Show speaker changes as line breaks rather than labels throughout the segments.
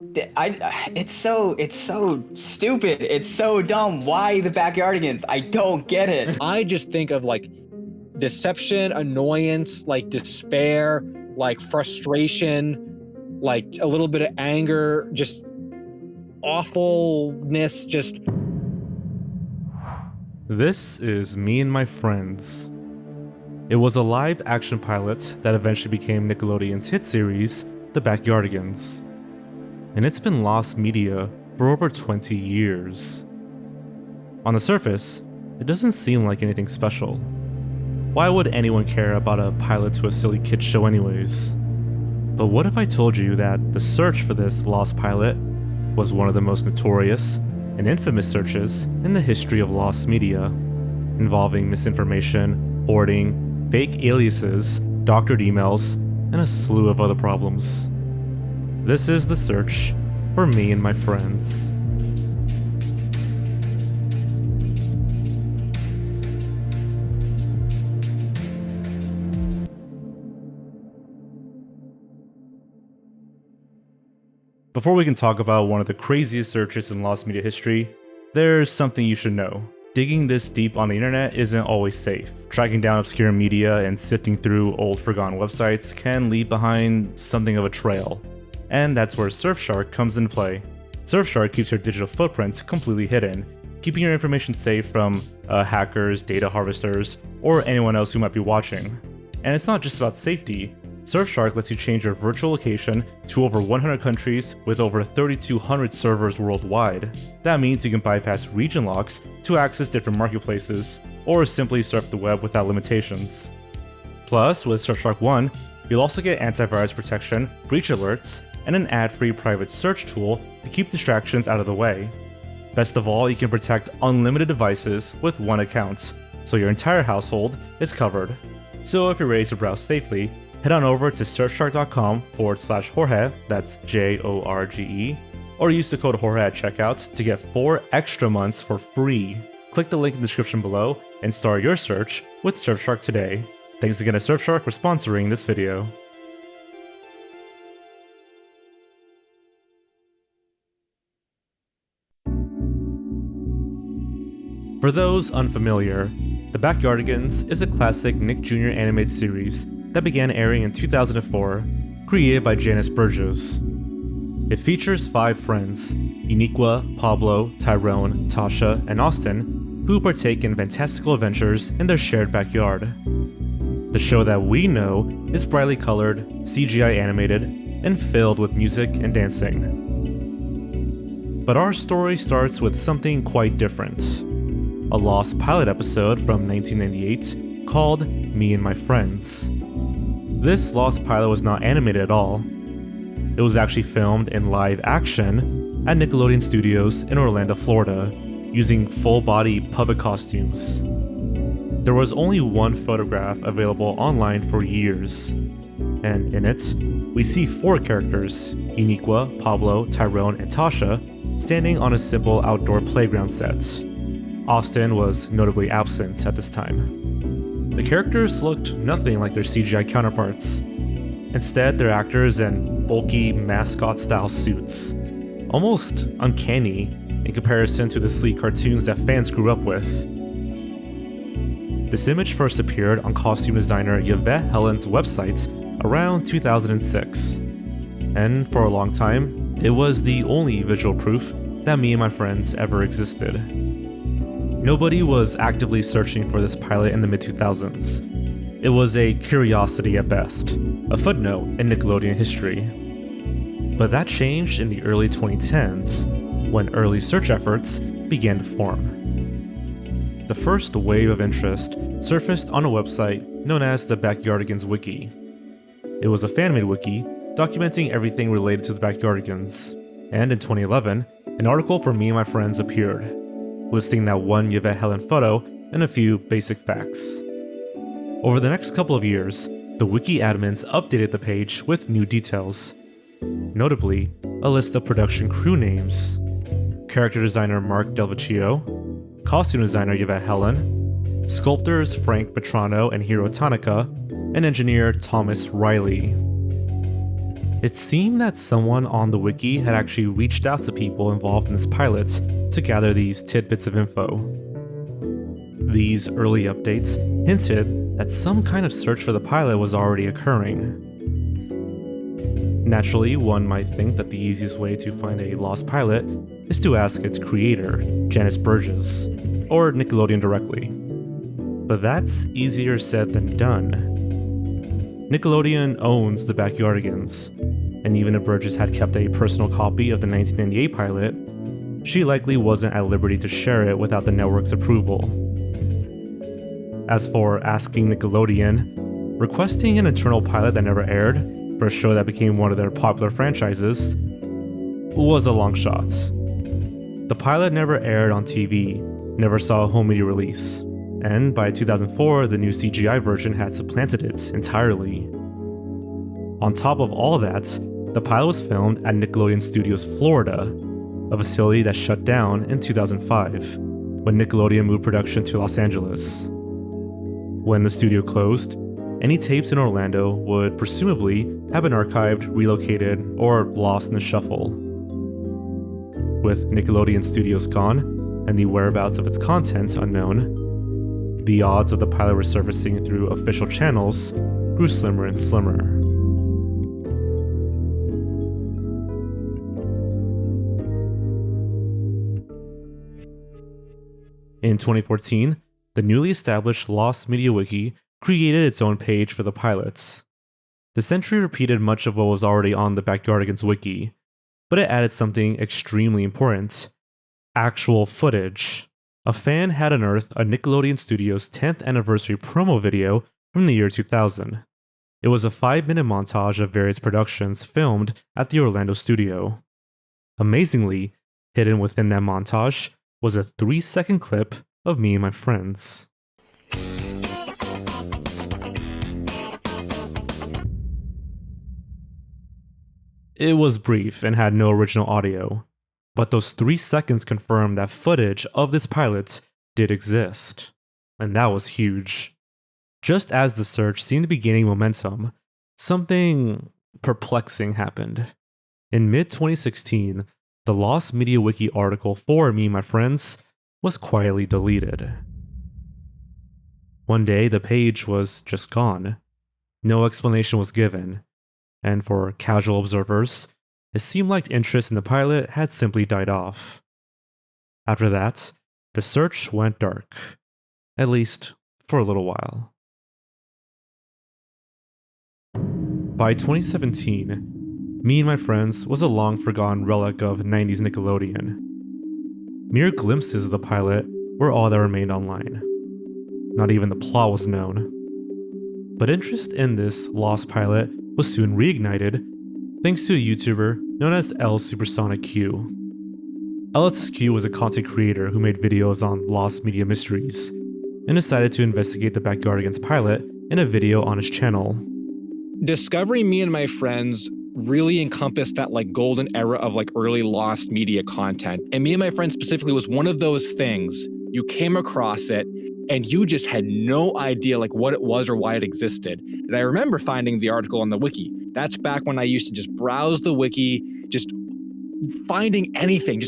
It's so stupid. It's so dumb. Why the Backyardigans? I don't get it.
I just think of like deception, annoyance, like despair, like frustration, like a little bit of anger, just awfulness, just.
This is Me and My Friends. It was a live action pilot that eventually became Nickelodeon's hit series, The Backyardigans. And it's been lost media for over 20 years. On the surface, it doesn't seem like anything special. Why would anyone care about a pilot to a silly kid show anyways? But what if I told you that the search for this lost pilot was one of the most notorious and infamous searches in the history of lost media, involving misinformation, hoarding, fake aliases, doctored emails, and a slew of other problems. This is the search for Me and My Friends. Before we can talk about one of the craziest searches in lost media history, there's something you should know. Digging this deep on the internet isn't always safe. Tracking down obscure media and sifting through old forgotten websites can leave behind something of a trail. And that's where Surfshark comes into play. Surfshark keeps your digital footprints completely hidden, keeping your information safe from hackers, data harvesters, or anyone else who might be watching. And it's not just about safety. Surfshark lets you change your virtual location to over 100 countries with over 3,200 servers worldwide. That means you can bypass region locks to access different marketplaces, or simply surf the web without limitations. Plus, with Surfshark One, you'll also get antivirus protection, breach alerts, and an ad-free private search tool to keep distractions out of the way. Best of all, you can protect unlimited devices with one account, so your entire household is covered. So if you're ready to browse safely, head on over to surfshark.com/Jorge, that's Jorge, or use the code Jorge at checkout to get 4 extra months for free. Click the link in the description below and start your search with Surfshark today. Thanks again to Surfshark for sponsoring this video. For those unfamiliar, The Backyardigans is a classic Nick Jr. animated series that began airing in 2004, created by Janice Burgess. It features 5 friends, Uniqua, Pablo, Tyrone, Tasha, and Austin, who partake in fantastical adventures in their shared backyard. The show that we know is brightly colored, CGI animated, and filled with music and dancing. But our story starts with something quite different. A lost pilot episode from 1998 called Me and My Friends. This lost pilot was not animated at all. It was actually filmed in live action at Nickelodeon Studios in Orlando, Florida, using full-body puppet costumes. There was only one photograph available online for years, and in it, we see 4 characters, Uniqua, Pablo, Tyrone, and Tasha, standing on a simple outdoor playground set. Austin was notably absent at this time. The characters looked nothing like their CGI counterparts. Instead, they're actors in bulky mascot-style suits, almost uncanny in comparison to the sleek cartoons that fans grew up with. This image first appeared on costume designer Yvette Helen's website around 2006, and for a long time, it was the only visual proof that Me and My Friends ever existed. Nobody was actively searching for this pilot in the mid-2000s. It was a curiosity at best, a footnote in Nickelodeon history. But that changed in the early 2010s, when early search efforts began to form. The first wave of interest surfaced on a website known as the Backyardigans Wiki. It was a fan-made wiki documenting everything related to the Backyardigans, and in 2011, an article for Me and My Friends appeared, listing that one Yvette Helen photo and a few basic facts. Over the next couple of years, the wiki admins updated the page with new details. Notably, a list of production crew names: character designer Mark Delvecchio, costume designer Yvette Helen, sculptors Frank Petrano and Hiro Tanaka, and engineer Thomas Riley. It seemed that someone on the wiki had actually reached out to people involved in this pilot to gather these tidbits of info. These early updates hinted that some kind of search for the pilot was already occurring. Naturally, one might think that the easiest way to find a lost pilot is to ask its creator, Janice Burgess, or Nickelodeon directly. But that's easier said than done. Nickelodeon owns the Backyardigans, and even if Burgess had kept a personal copy of the 1998 pilot, she likely wasn't at liberty to share it without the network's approval. As for asking Nickelodeon, requesting an internal pilot that never aired for a show that became one of their popular franchises was a long shot. The pilot never aired on TV, never saw a home media release, and by 2004, the new CGI version had supplanted it entirely. On top of all that, the pilot was filmed at Nickelodeon Studios Florida, a facility that shut down in 2005, when Nickelodeon moved production to Los Angeles. When the studio closed, any tapes in Orlando would presumably have been archived, relocated, or lost in the shuffle. With Nickelodeon Studios gone, and the whereabouts of its content unknown, the odds of the pilot resurfacing through official channels grew slimmer and slimmer. In 2014, the newly established Lost Media Wiki created its own page for the pilots. This entry repeated much of what was already on the Backyardigans wiki, but it added something extremely important: actual footage. A fan had unearthed a Nickelodeon Studios 10th anniversary promo video from the year 2000. It was a 5-minute montage of various productions filmed at the Orlando studio. Amazingly, hidden within that montage was a 3-second clip of me and my friends. It was brief and had no original audio, but those 3 seconds confirmed that footage of this pilot did exist, and that was huge. Just as the search seemed to be gaining momentum, something perplexing happened. In mid-2016, the Lost Media Wiki article for Me and My Friends was quietly deleted. One day, the page was just gone. No explanation was given, and for casual observers, it seemed like interest in the pilot had simply died off. After that, the search went dark, at least for a little while. By 2017, Me and My Friends was a long-forgotten relic of 90s Nickelodeon. Mere glimpses of the pilot were all that remained online. Not even the plot was known. But interest in this lost pilot was soon reignited thanks to a YouTuber known as L Supersonic Q. LSSQ was a content creator who made videos on lost media mysteries, and decided to investigate the Backyardigans pilot in a video on his channel.
Discovering Me and My Friends really encompassed that golden era of early lost media content. And Me and My Friends specifically was one of those things. You came across it and you just had no idea what it was or why it existed. And I remember finding the article on the wiki. That's back when I used to just browse the wiki, just finding anything.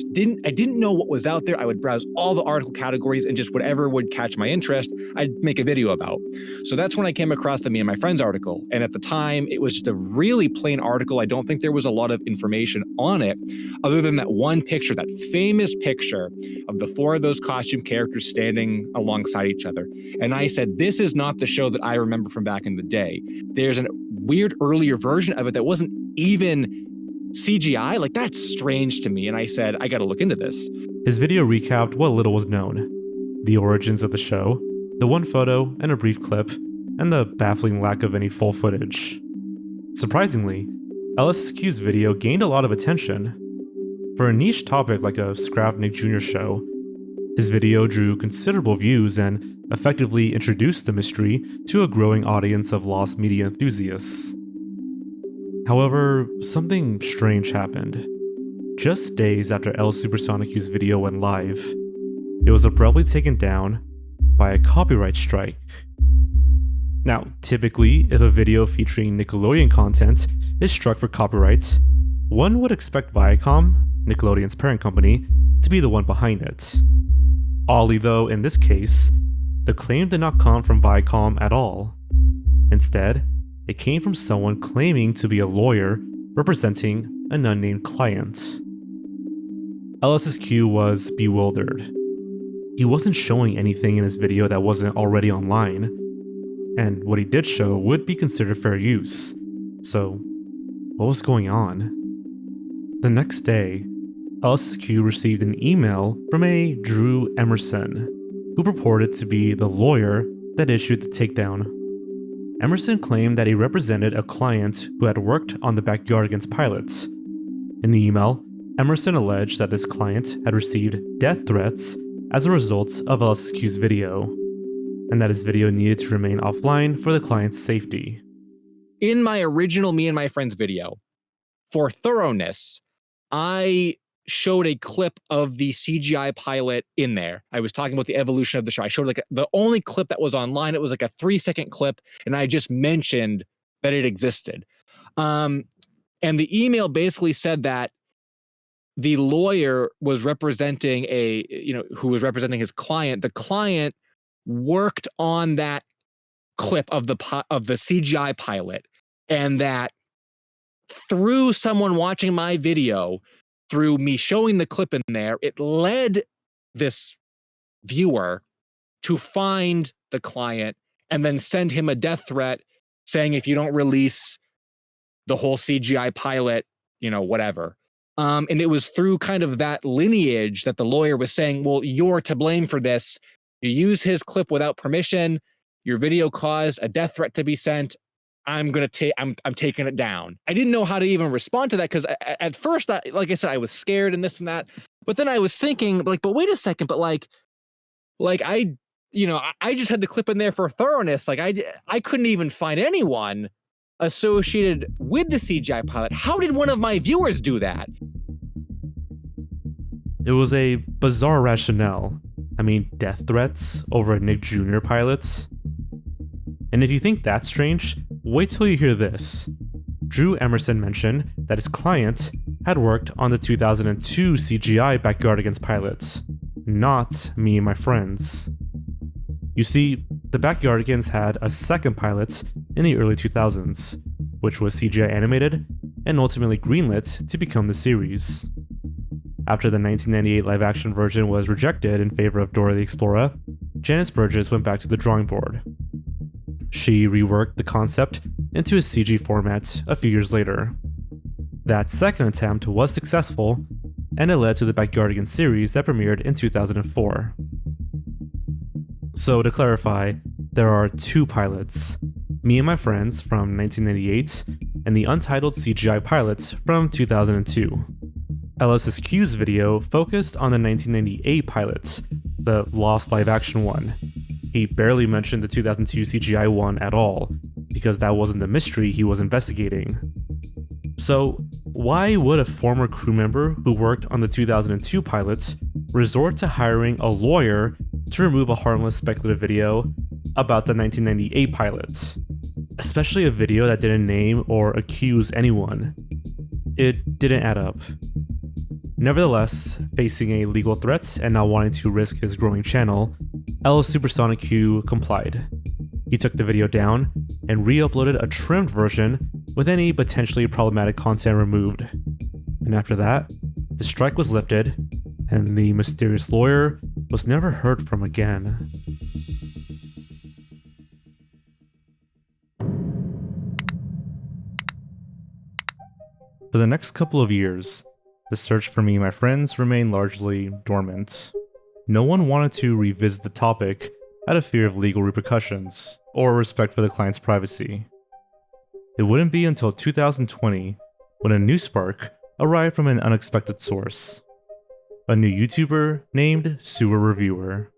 I didn't know what was out there. I would browse all the article categories and just whatever would catch my interest, I'd make a video about. So that's when I came across the Me and My Friends article. And at the time, it was just a really plain article. I don't think there was a lot of information on it, other than that one picture, that famous picture of the 4 of those costume characters standing alongside each other. And I said, this is not the show that I remember from back in the day. There's a weird earlier version of it that wasn't even CGI, that's strange to me, and I said, I gotta look into this.
His video recapped what little was known: the origins of the show, the one photo and a brief clip, and the baffling lack of any full footage. Surprisingly, LSSQ's video gained a lot of attention. For a niche topic like a Scrap Nick Jr. show, his video drew considerable views and effectively introduced the mystery to a growing audience of lost media enthusiasts. However, something strange happened. Just days after L Supersonic's video went live, it was abruptly taken down by a copyright strike. Now, typically, if a video featuring Nickelodeon content is struck for copyright, one would expect Viacom, Nickelodeon's parent company, to be the one behind it. Oddly though, in this case, the claim did not come from Viacom at all. Instead, it came from someone claiming to be a lawyer representing an unnamed client. LSSQ was bewildered. He wasn't showing anything in his video that wasn't already online, and what he did show would be considered fair use. So, what was going on? The next day, LSSQ received an email from a Drew Emerson, who purported to be the lawyer that issued the takedown. Emerson claimed that he represented a client who had worked on the Backyardigans pilots. In the email, Emerson alleged that this client had received death threats as a result of LSSQ's video, and that his video needed to remain offline for the client's safety.
In my original Me and My Friends video, for thoroughness, I showed a clip of the CGI pilot in there. I was talking about the evolution of the show. I showed the only clip that was online. It was like a 3-second clip, and I just mentioned that it existed. And the email basically said that the lawyer was representing who was representing his client. The client worked on that clip of the CGI pilot, and that through someone watching my video, through me showing the clip in there, it led this viewer to find the client and then send him a death threat saying, if you don't release the whole CGI pilot, whatever. And it was through kind of that lineage that the lawyer was saying, well, you're to blame for this. You use his clip without permission. Your video caused a death threat to be sent. I'm taking it down. I didn't know how to even respond to that, because at first, like I said, I was scared and this and that. But then I was thinking, but wait a second, but I just had the clip in there for thoroughness. I couldn't even find anyone associated with the CGI pilot. How did one of my viewers do that?
It was a bizarre rationale. I mean, death threats over a Nick Jr. pilot. And if you think that's strange, wait till you hear this. Drew Emerson mentioned that his client had worked on the 2002 CGI Backyardigans pilots, not Me and My Friends. You see, the Backyardigans had a second pilot in the early 2000s, which was CGI animated and ultimately greenlit to become the series. After the 1998 live-action version was rejected in favor of Dora the Explorer, Janice Burgess went back to the drawing board. She reworked the concept into a CG format a few years later. That second attempt was successful, and it led to the Backyardigans series that premiered in 2004. So to clarify, there are two pilots, Me and My Friends from 1998 and the untitled CGI pilot from 2002. LSSQ's video focused on the 1998 pilot, the lost live-action one. He barely mentioned the 2002 CGI one at all, because that wasn't the mystery he was investigating. So, why would a former crew member who worked on the 2002 pilots resort to hiring a lawyer to remove a harmless speculative video about the 1998 pilot? Especially a video that didn't name or accuse anyone. It didn't add up. Nevertheless, facing a legal threat and not wanting to risk his growing channel, L Supersonic Q complied. He took the video down and re-uploaded a trimmed version with any potentially problematic content removed. And after that, the strike was lifted, and the mysterious lawyer was never heard from again. For the next couple of years, the search for Me and My Friends remained largely dormant. No one wanted to revisit the topic out of fear of legal repercussions or respect for the client's privacy. It wouldn't be until 2020 when a new spark arrived from an unexpected source. A new YouTuber named Sewer Reviewer.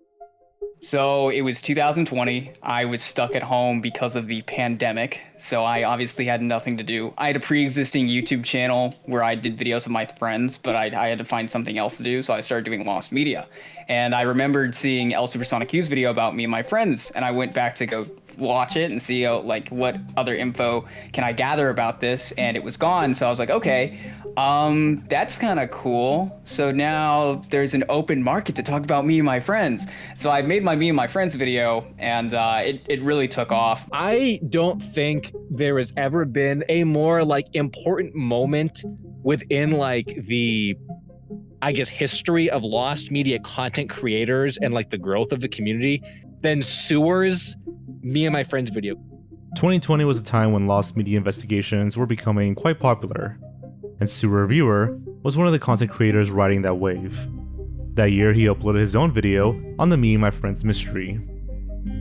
So it was 2020. I was stuck at home because of the pandemic, so I obviously had nothing to do. I had a pre-existing YouTube channel where I did videos with my friends, but I had to find something else to do, so I started doing Lost Media. And I remembered seeing El Supersonic Q's video about Me and My Friends, and I went back to go watch it and see like what other info can I gather about this, and it was gone. So I was like, okay, that's kind of cool. So now there's an open market to talk about me and my friends. So I made my me and my friends video, and it really took off.
I don't think there has ever been a more like important moment within like the, I guess, history of lost media content creators and like the growth of the community than Sewer's me and my friends video.
2020 was a time when lost media investigations were becoming quite popular, and Sewer Reviewer was one of the content creators riding that wave. That year, he uploaded his own video on the Me and My Friends mystery.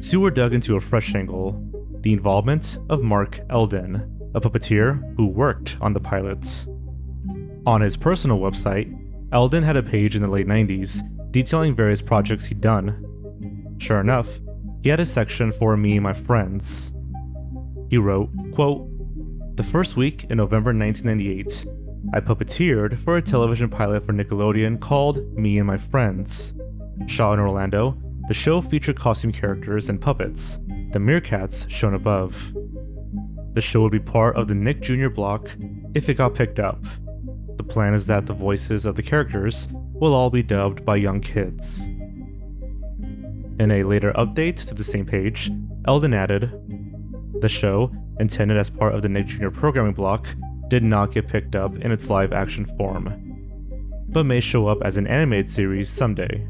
Sewer dug into a fresh angle, the involvement of Mark Eldon, a puppeteer who worked on the pilot. On his personal website, Eldon had a page in the late 90s detailing various projects he'd done. Sure enough, he had a section for Me and My Friends. He wrote, quote, "The first week in November 1998, I puppeteered for a television pilot for Nickelodeon called Me and My Friends. Shot in Orlando, the show featured costume characters and puppets, the meerkats shown above. The show would be part of the Nick Jr. block if it got picked up. The plan is that the voices of the characters will all be dubbed by young kids." In a later update to the same page, Eldon added, "The show, intended as part of the Nick Jr. programming block, did not get picked up in its live action form, but may show up as an animated series someday."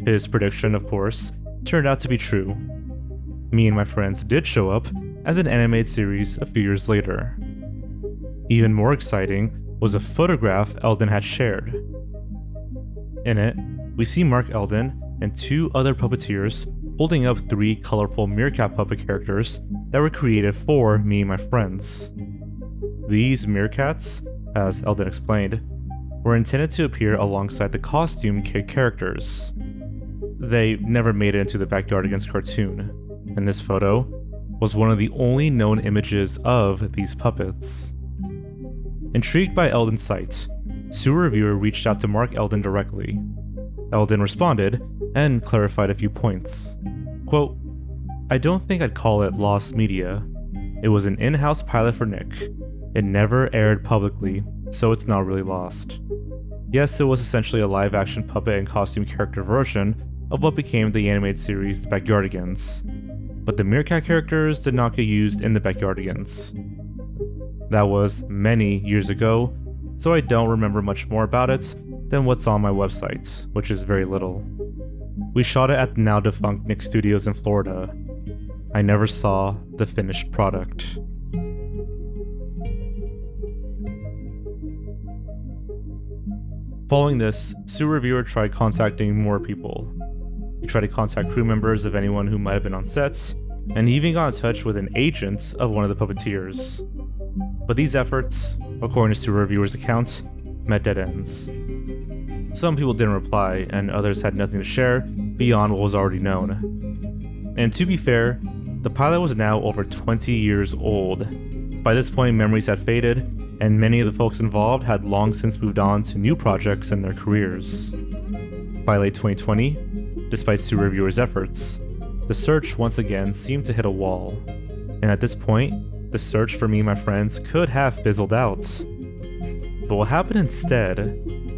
His prediction, of course, turned out to be true. Me and My Friends did show up as an animated series a few years later. Even more exciting was a photograph Eldon had shared. In it, we see Mark Eldon and two other puppeteers holding up 3 colorful meerkat puppet characters that were created for Me and My Friends. These meerkats, as Eldon explained, were intended to appear alongside the costume kid characters. They never made it into the Backyardigans cartoon, and this photo was one of the only known images of these puppets. Intrigued by Eldon's site, Sewer Reviewer reached out to Mark Eldon directly. Eldon responded and clarified a few points. Quote, "I don't think I'd call it lost media. It was an in-house pilot for Nick. It never aired publicly, so it's not really lost. Yes, it was essentially a live-action puppet and costume character version of what became the animated series The Backyardigans. But the meerkat characters did not get used in The Backyardigans. That was many years ago, so I don't remember much more about it than what's on my website, which is very little. We shot it at the now defunct Nick Studios in Florida. I never saw the finished product." Following this, Sewer Reviewer tried contacting more people. He tried to contact crew members of anyone who might have been on sets, and he even got in touch with an agent of one of the puppeteers. But these efforts, according to Sewer Reviewer's account, met dead ends. Some people didn't reply, and others had nothing to share beyond what was already known. And to be fair, the pilot was now over 20 years old. By this point, memories had faded, and many of the folks involved had long since moved on to new projects in their careers. By late 2020, despite Sewer Reviewer's efforts, the search once again seemed to hit a wall. And at this point, the search for Me and My Friends could have fizzled out. But what happened instead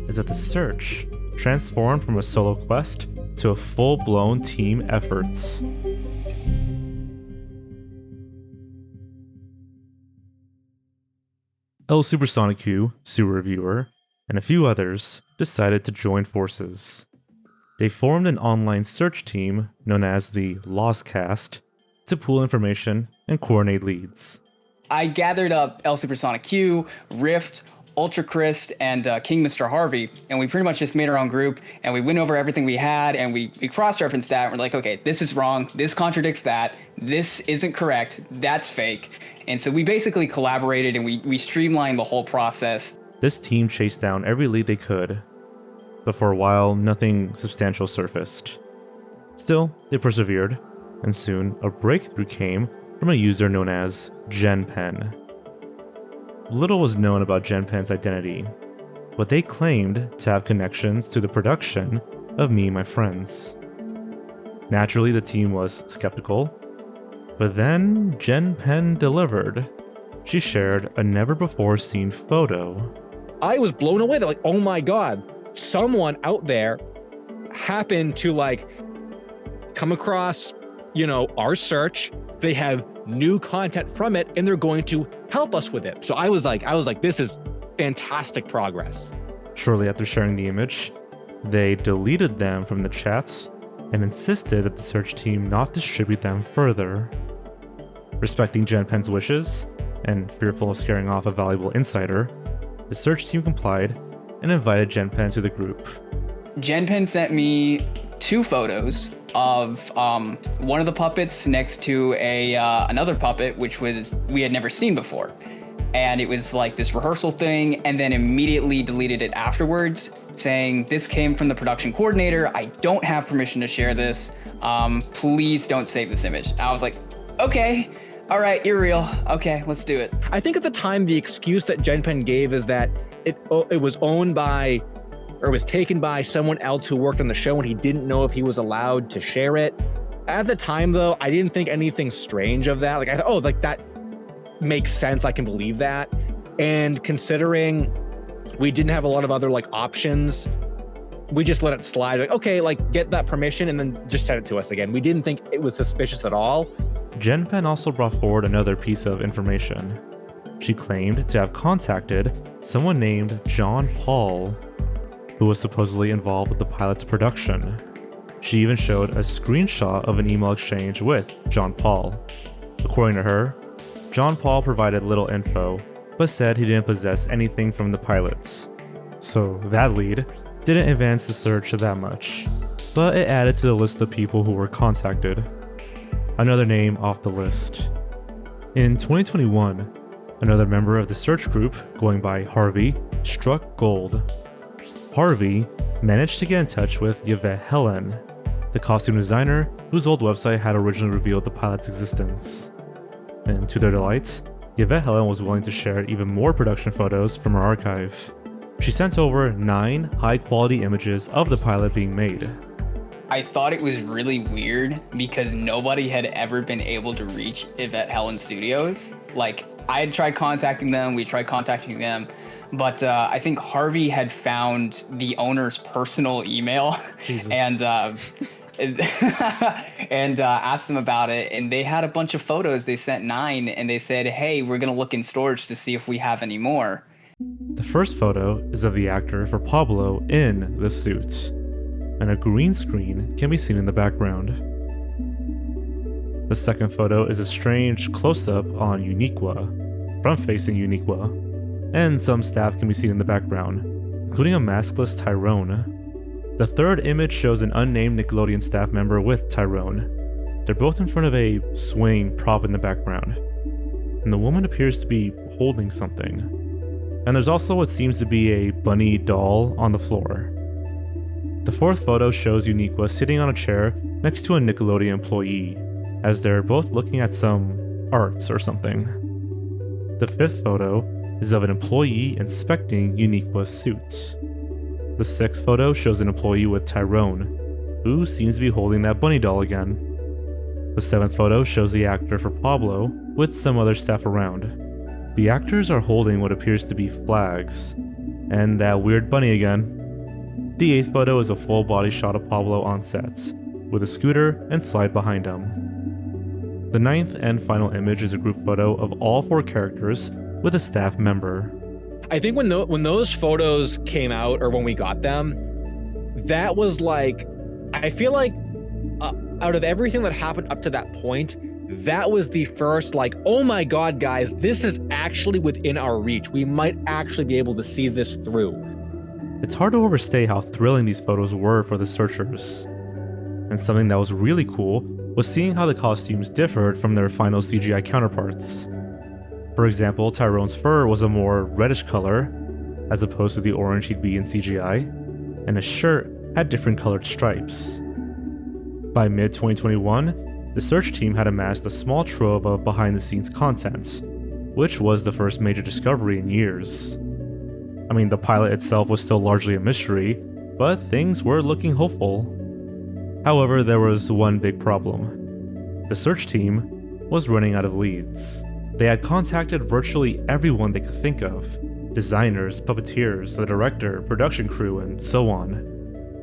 is that the search transformed from a solo quest to a full-blown team effort. El Supersonic Q, Sewer Reviewer, and a few others decided to join forces. They formed an online search team known as the Lost Cast to pool information and coordinate leads.
I gathered up El Supersonic Q, Rift, Ultra Christ, and King Mr. Harvey, and we pretty much just made our own group, and we went over everything we had, and we cross-referenced that, and we're like, okay, this is wrong, this contradicts that, this isn't correct, that's fake. And so we basically collaborated, and we streamlined the whole process.
This team chased down every lead they could, but for a while, nothing substantial surfaced. Still, they persevered, and soon a breakthrough came from a user known as GenPen. Little was known about GenPen's identity, but they claimed to have connections to the production of Me and My Friends. Naturally, the team was skeptical, But then Jen Penn delivered. She shared a never-before-seen photo.
I was blown away. They're like, oh my God, someone out there happened to like come across, our search. They have new content from it and they're going to help us with it. So I was like, this is fantastic progress.
Shortly after sharing the image, they deleted them from the chats and insisted that the search team not distribute them further. Respecting Jen Penn's wishes, and fearful of scaring off a valuable insider, the search team complied and invited Jen Penn to the group.
Jen Penn sent me 2 photos of one of the puppets next to another puppet, which we had never seen before. And it was like this rehearsal thing, and then immediately deleted it afterwards, saying, this came from the production coordinator. I don't have permission to share this. Please don't save this image. I was like, okay, all right, you're real. Okay, let's do it.
I think at the time, the excuse that Jen Penn gave is that it was owned by, or was taken by someone else who worked on the show and he didn't know if he was allowed to share it. At the time though, I didn't think anything strange of that. Like I thought, oh, like that makes sense. I can believe that. And considering we didn't have a lot of other like options, we just let it slide. Like, okay, like get that permission and then just send it to us again. We didn't think it was suspicious at all.
Jen Penn also brought forward another piece of information. She claimed to have contacted someone named John Paul, who was supposedly involved with the pilot's production. She even showed a screenshot of an email exchange with John Paul. According to her, John Paul provided little info, but said he didn't possess anything from the pilots. So that lead didn't advance the search that much, but it added to the list of people who were contacted. Another name off the list. In 2021, another member of the search group, going by Harvey, struck gold. Harvey managed to get in touch with Yvette Helen, the costume designer whose old website had originally revealed the pilot's existence. And to their delight, Yvette Helen was willing to share even more production photos from her archive. She sent over 9 high-quality images of the pilot being made.
I thought it was really weird because nobody had ever been able to reach Yvette Helen Studios. Like, I had tried contacting them, we tried contacting them, but I think Harvey had found the owner's personal email and asked them about it, and they had a bunch of photos. They sent 9 and they said, hey, we're gonna look in storage to see if we have any more.
The first photo is of the actor for Pablo in the suit, and a green screen can be seen in the background. The second photo is a strange close-up on Uniqua, front-facing Uniqua, and some staff can be seen in the background, including a maskless Tyrone. The third image shows an unnamed Nickelodeon staff member with Tyrone. They're both in front of a swaying prop in the background, and the woman appears to be holding something. And there's also what seems to be a bunny doll on the floor. The fourth photo shows Uniqua sitting on a chair next to a Nickelodeon employee, as they're both looking at some arts or something. The fifth photo is of an employee inspecting Uniqua's suit. The sixth photo shows an employee with Tyrone, who seems to be holding that bunny doll again. The seventh photo shows the actor for Pablo with some other staff around. The actors are holding what appears to be flags, and that weird bunny again. The eighth photo is a full body shot of Pablo on sets, with a scooter and slide behind him. The ninth and final image is a group photo of all 4 characters with a staff member.
I think when those photos came out, or when we got them, that was like, I feel like out of everything that happened up to that point, that was the first like, oh my God, guys, this is actually within our reach. We might actually be able to see this through.
It's hard to overstate how thrilling these photos were for the searchers. And something that was really cool was seeing how the costumes differed from their final CGI counterparts. For example, Tyrone's fur was a more reddish color, as opposed to the orange he'd be in CGI, and his shirt had different colored stripes. By mid-2021, the search team had amassed a small trove of behind-the-scenes content, which was the first major discovery in years. I mean, the pilot itself was still largely a mystery, but things were looking hopeful. However, there was one big problem. The search team was running out of leads. They had contacted virtually everyone they could think of: designers, puppeteers, the director, production crew, and so on.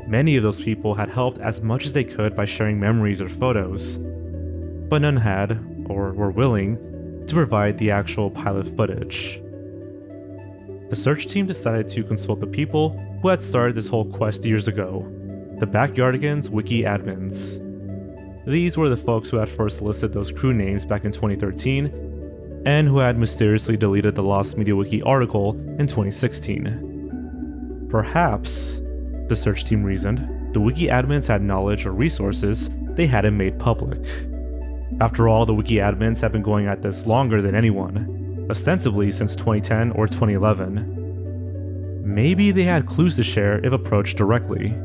Many of those people had helped as much as they could by sharing memories or photos, but none had, or were willing, to provide the actual pilot footage. The search team decided to consult the people who had started this whole quest years ago, the Backyardigans Wiki admins. These were the folks who had first listed those crew names back in 2013, and who had mysteriously deleted the Lost Media Wiki article in 2016. Perhaps, the search team reasoned, the wiki admins had knowledge or resources they hadn't made public. After all, the wiki admins have been going at this longer than anyone, ostensibly since 2010 or 2011. Maybe they had clues to share if approached directly.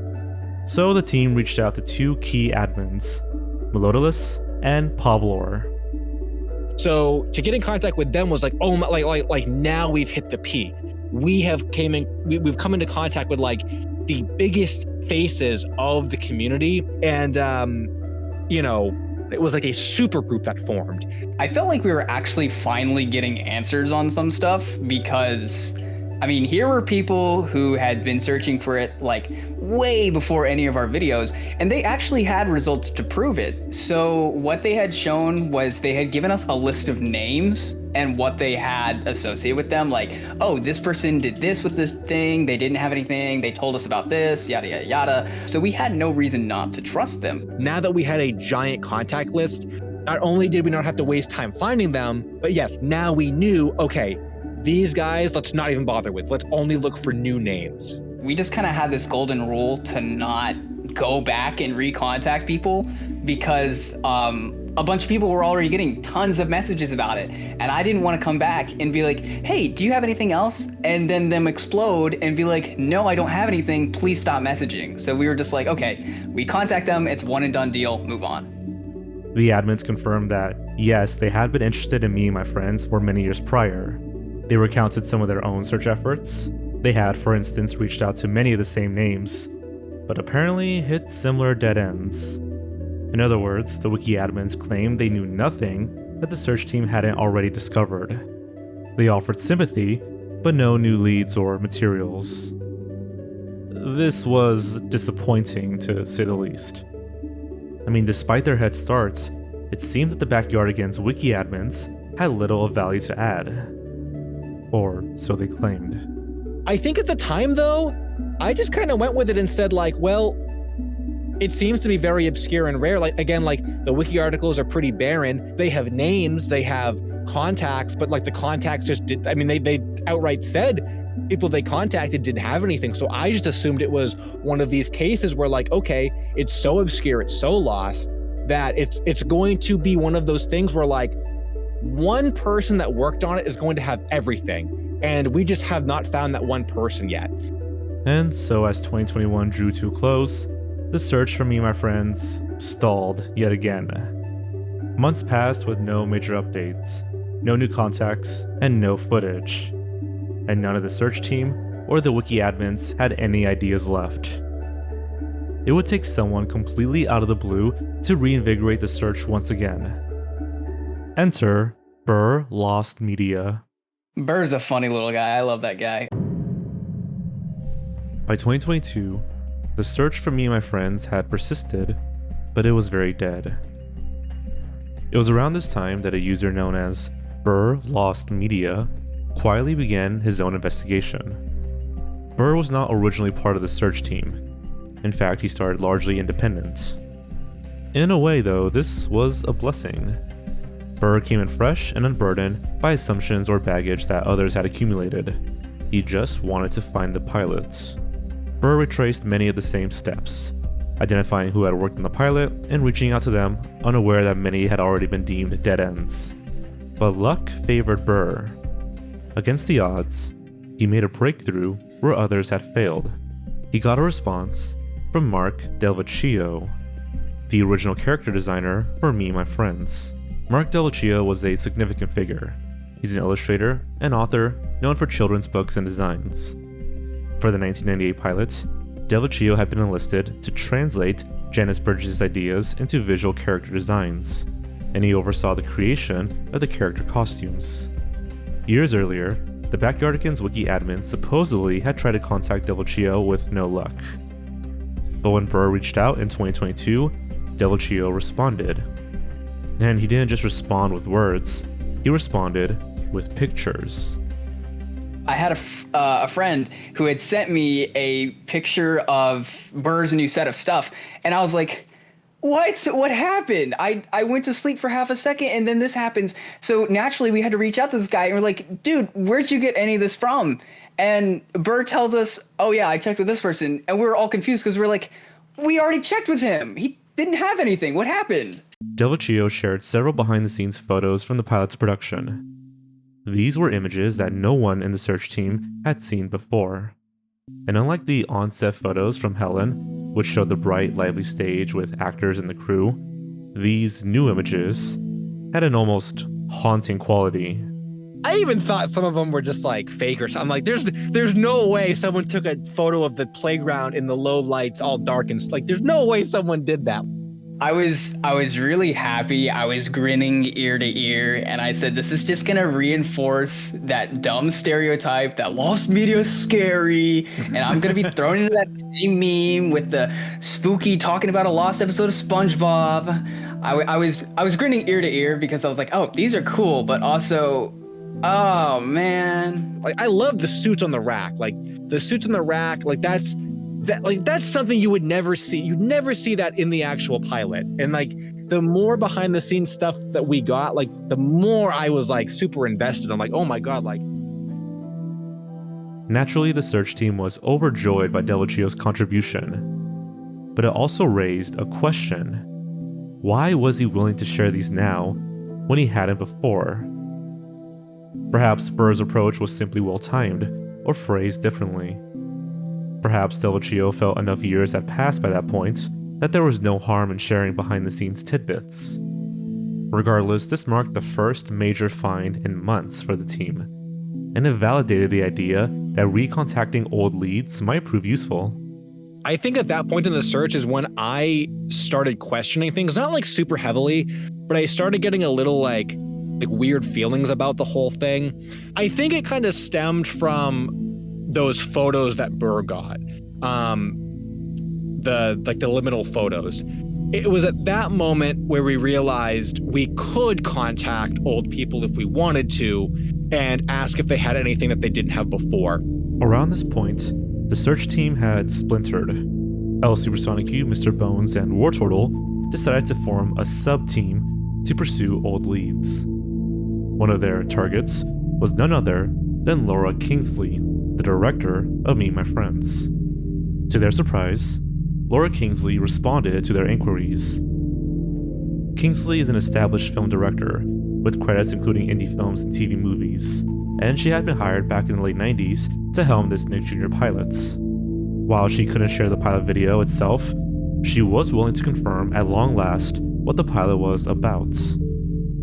So the team reached out to two key admins, Melodolus and Pablor.
So to get in contact with them was like, oh my, like now we've hit the peak. We've come into contact with like the biggest faces of the community, and it was like a super group that formed.
I felt like we were actually finally getting answers on some stuff, because I mean, here were people who had been searching for it like way before any of our videos, and they actually had results to prove it. So what they had shown was they had given us a list of names and what they had associated with them. Like, oh, this person did this with this thing, they didn't have anything, they told us about this, yada, yada, yada. So we had no reason not to trust them.
Now that we had a giant contact list, not only did we not have to waste time finding them, but yes, now we knew, okay, these guys, let's not even bother with. Let's only look for new names.
We just kind of had this golden rule to not go back and recontact people, because a bunch of people were already getting tons of messages about it. And I didn't want to come back and be like, hey, do you have anything else? And then them explode and be like, no, I don't have anything. Please stop messaging. So we were just like, okay, we contact them. It's one and done deal. Move on.
The admins confirmed that, yes, they had been interested in me and my friends for many years prior. They recounted some of their own search efforts. They had, for instance, reached out to many of the same names, but apparently hit similar dead ends. In other words, the wiki admins claimed they knew nothing that the search team hadn't already discovered. They offered sympathy, but no new leads or materials. This was disappointing, to say the least. I mean, despite their head starts, it seemed that the Backyardigans wiki admins had little of value to add. Or so they claimed.
I think at the time, though, I just kind of went with it and said, like, well, it seems to be very obscure and rare. Like, again, like, the wiki articles are pretty barren. They have names, they have contacts, but, like, the contacts just did, I mean, they outright said people they contacted didn't have anything. So I just assumed it was one of these cases where, like, okay, it's so obscure, it's so lost, that it's going to be one of those things where, like, one person that worked on it is going to have everything, and we just have not found that one person yet.
And so as 2021 drew to a close, the search for me and my friends stalled yet again. Months passed with no major updates, no new contacts, and no footage. And none of the search team or the wiki admins had any ideas left. It would take someone completely out of the blue to reinvigorate the search once again. Enter Burr Lost Media.
Burr's a funny little guy. I love that guy.
By 2022, the search for me and my friends had persisted, but it was very dead. It was around this time that a user known as Burr Lost Media quietly began his own investigation. Burr was not originally part of the search team. In fact, he started largely independent. In a way, though, this was a blessing. Burr came in fresh and unburdened by assumptions or baggage that others had accumulated. He just wanted to find the pilots. Burr retraced many of the same steps, identifying who had worked on the pilot and reaching out to them, unaware that many had already been deemed dead ends. But luck favored Burr. Against the odds, he made a breakthrough where others had failed. He got a response from Mark Delvecchio, the original character designer for Me and My Friends. Mark Delvecchio was a significant figure. He's an illustrator and author known for children's books and designs. For the 1998 pilot, Delvecchio had been enlisted to translate Janice Burgess' ideas into visual character designs, and he oversaw the creation of the character costumes. Years earlier, the Backyardigans wiki admin supposedly had tried to contact Devil Chio with no luck. But when Burr reached out in 2022, Devil Chio responded. And he didn't just respond with words, he responded with pictures.
I had a friend who had sent me a picture of Burr's new set of stuff, and I was like, what happened? I went to sleep for half a second and then this happens. So naturally we had to reach out to this guy and we're like, dude, where'd you get any of this from? And Burr tells us, oh yeah, I checked with this person. And we were all confused because we're like, we already checked with him. He didn't have anything. What happened?
Devil Chio shared several behind-the-scenes photos from the pilot's production. These were images that no one in the search team had seen before. And unlike the on-set photos from Helen, which showed the bright, lively stage with actors and the crew, these new images had an almost haunting quality.
I even thought some of them were just like fake or something. I'm like, there's no way someone took a photo of the playground in the low lights, all dark and like, there's no way someone did that.
I was really happy. I was grinning ear to ear, and I said, this is just gonna reinforce that dumb stereotype that lost media is scary, and I'm gonna be thrown into that same meme with the spooky talking about a lost episode of SpongeBob. I was grinning ear to ear because I was like, oh, these are cool, but also, oh man.
Like, I love the suits on the rack. Like the suits on the rack, that's something you would never see. You'd never see that in the actual pilot. And like the more behind the scenes stuff that we got, like the more I was like super invested. I'm like, oh my God, like.
Naturally, the search team was overjoyed by Devil Chio's contribution, but it also raised a question. Why was he willing to share these now when he hadn't before? Perhaps Burr's approach was simply well-timed or phrased differently. Perhaps Devil Chio felt enough years had passed by that point that there was no harm in sharing behind-the-scenes tidbits. Regardless, this marked the first major find in months for the team, and it validated the idea that recontacting old leads might prove useful.
I think at that point in the search is when I started questioning things, not like super heavily, but I started getting a little like weird feelings about the whole thing. I think it kind of stemmed from those photos that Burr got, the liminal photos. It was at that moment where we realized we could contact old people if we wanted to and ask if they had anything that they didn't have before.
Around this point, the search team had splintered. El Supersonic Q, Mr. Bones, and War Turtle decided to form a sub-team to pursue old leads. One of their targets was none other than Laura Kingsley, the director of Me and My Friends. To their surprise, Laura Kingsley responded to their inquiries. Kingsley is an established film director, with credits including indie films and TV movies, and she had been hired back in the late 90s to helm this Nick Jr. pilot. While she couldn't share the pilot video itself, she was willing to confirm at long last what the pilot was about.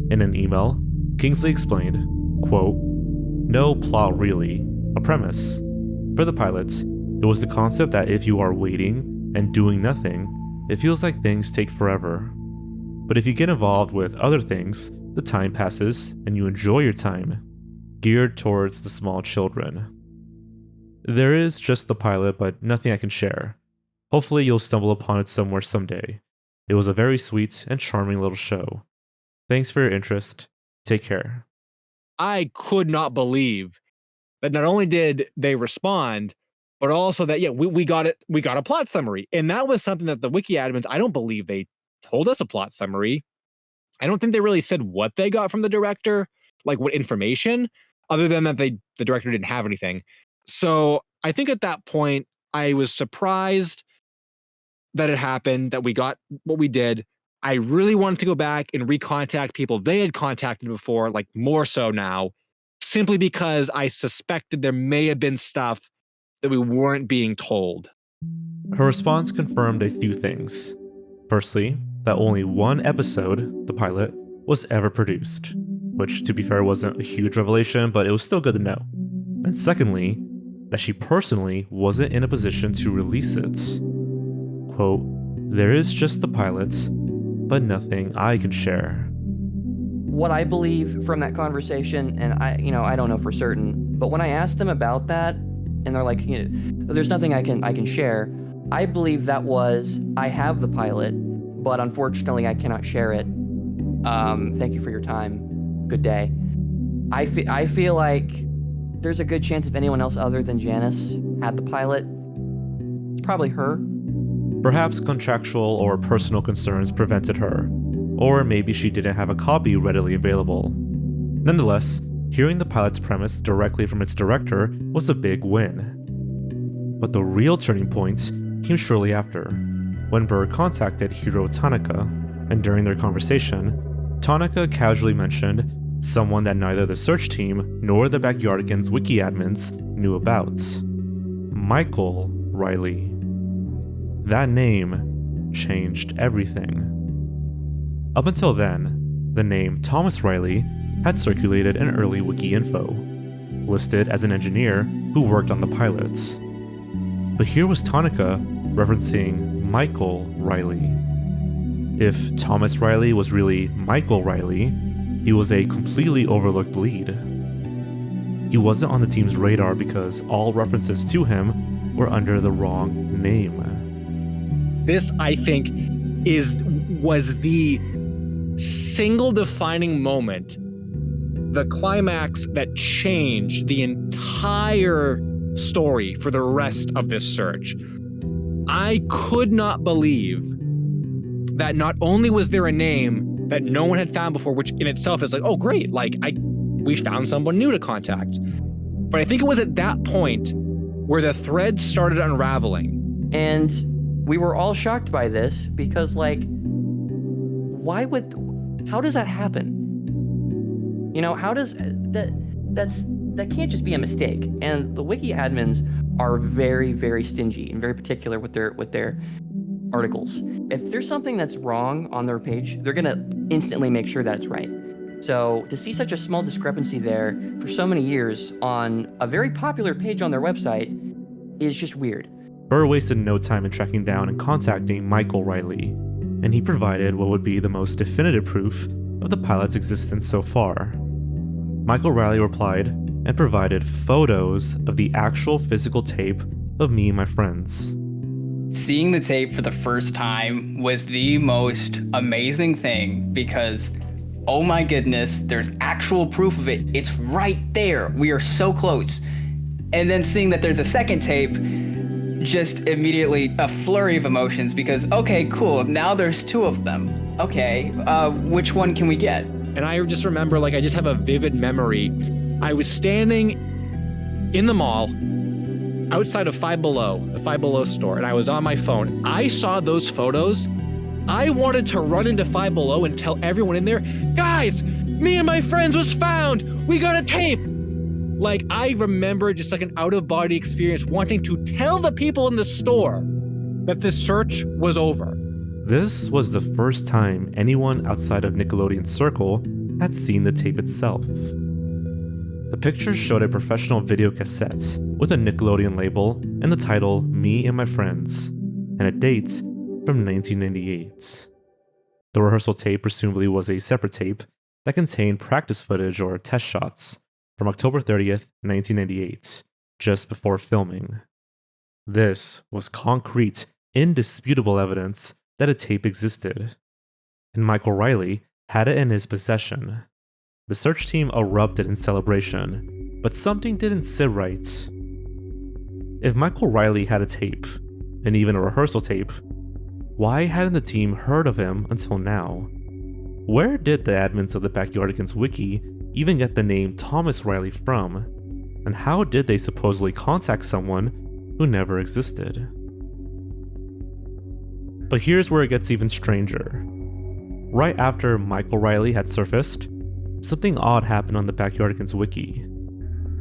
In an email, Kingsley explained, quote, "No plot really, a premise. For the pilot, it was the concept that if you are waiting and doing nothing, it feels like things take forever. But if you get involved with other things, the time passes and you enjoy your time, geared towards the small children. There is just the pilot, but nothing I can share. Hopefully you'll stumble upon it somewhere someday. It was a very sweet and charming little show. Thanks for your interest. Take care."
I could not believe that not only did they respond, but also that, yeah, we got it. We got a plot summary. And that was something that the wiki admins, I don't believe they told us a plot summary. I don't think they really said what they got from the director, like what information, other than that the director didn't have anything. So I think at that point, I was surprised that it happened, that we got what we did. I really wanted to go back and recontact people they had contacted before, like more so now, simply because I suspected there may have been stuff that we weren't being told.
Her response confirmed a few things. Firstly, that only one episode, the pilot, was ever produced, which to be fair wasn't a huge revelation, but it was still good to know. And secondly, that she personally wasn't in a position to release it. Quote, "There is just the pilot, but nothing I can share."
what I believe from that conversation, and I don't know for certain, but when I asked them about that, and they're like, there's nothing I can share, I believe that was, I have the pilot, but unfortunately I cannot share it. Thank you for your time. Good day. I feel like there's a good chance if anyone else other than Janice had the pilot, it's probably her.
Perhaps contractual or personal concerns prevented her, or maybe she didn't have a copy readily available. Nonetheless, hearing the pilot's premise directly from its director was a big win. But the real turning point came shortly after, when Burr contacted hero Tanaka, and during their conversation, Tanaka casually mentioned someone that neither the search team nor the Backyardigans wiki admins knew about. Michael Riley. That name changed everything. Up until then, the name Thomas Riley had circulated in early wiki info, listed as an engineer who worked on the pilots. But here was Tanaka referencing Michael Riley. If Thomas Riley was really Michael Riley, he was a completely overlooked lead. He wasn't on the team's radar because all references to him were under the wrong name.
This, I think, was the single defining moment, the climax that changed the entire story for the rest of this search. I could not believe that not only was there a name that no one had found before, which in itself is like, oh great, like we found someone new to contact. But I think it was at that point where the thread started unraveling.
And we were all shocked by this because, like, how does that happen? How does that can't just be a mistake. And the wiki admins are very, very stingy and very particular with their articles. If there's something that's wrong on their page, they're gonna instantly make sure that it's right. So to see such a small discrepancy there for so many years on a very popular page on their website is just weird.
Burr wasted no time in tracking down and contacting Michael Riley, and he provided what would be the most definitive proof of the pilot's existence so far. Michael Riley replied and provided photos of the actual physical tape of me and my friends.
Seeing the tape for the first time was the most amazing thing because, oh my goodness, there's actual proof of it. It's right there. We are so close. And then seeing that there's a second tape, just immediately a flurry of emotions because, okay, cool, now there's two of them. Okay, which one can we get?
And I just remember, I just have a vivid memory. I was standing in the mall outside of Five Below, the Five Below store, and I was on my phone. I saw those photos. I wanted to run into Five Below and tell everyone in there, guys, me and my friends was found. We got a tape. I remember just an out-of-body experience wanting to tell the people in the store that the search was over.
This was the first time anyone outside of Nickelodeon's circle had seen the tape itself. The pictures showed a professional video cassette with a Nickelodeon label and the title Me and My Friends, and a date from 1998. The rehearsal tape presumably was a separate tape that contained practice footage or test shots from October 30th, 1998, just before filming. This was concrete, indisputable evidence that a tape existed, and Michael Riley had it in his possession. The search team erupted in celebration, but something didn't sit right. If Michael Riley had a tape, and even a rehearsal tape, why hadn't the team heard of him until now? Where did the admins of the Backyardigans wiki even get the name Thomas Riley from? And how did they supposedly contact someone who never existed? But here's where it gets even stranger. Right after Michael Riley had surfaced, something odd happened on the Backyardigans wiki.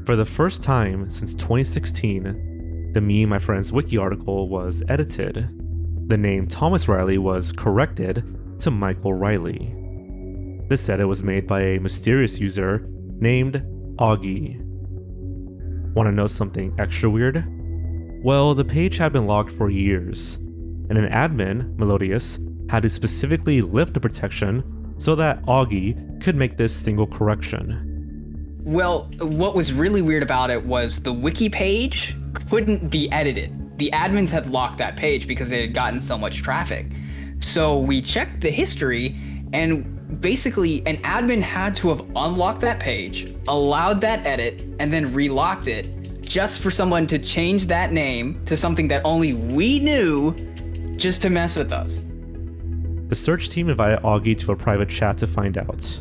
For the first time since 2016, the Me and My Friends wiki article was edited. The name Thomas Riley was corrected to Michael Riley. This edit was made by a mysterious user named Augie. Want to know something extra weird? Well, the page had been locked for years, and an admin, Melodious, had to specifically lift the protection so that Augie could make this single correction.
Well, what was really weird about it was the wiki page couldn't be edited. The admins had locked that page because it had gotten so much traffic. So we checked the history, and basically an admin had to have unlocked that page, allowed that edit, and then relocked it just for someone to change that name to something that only we knew, just to mess with us.
The search team invited Augie to a private chat to find out.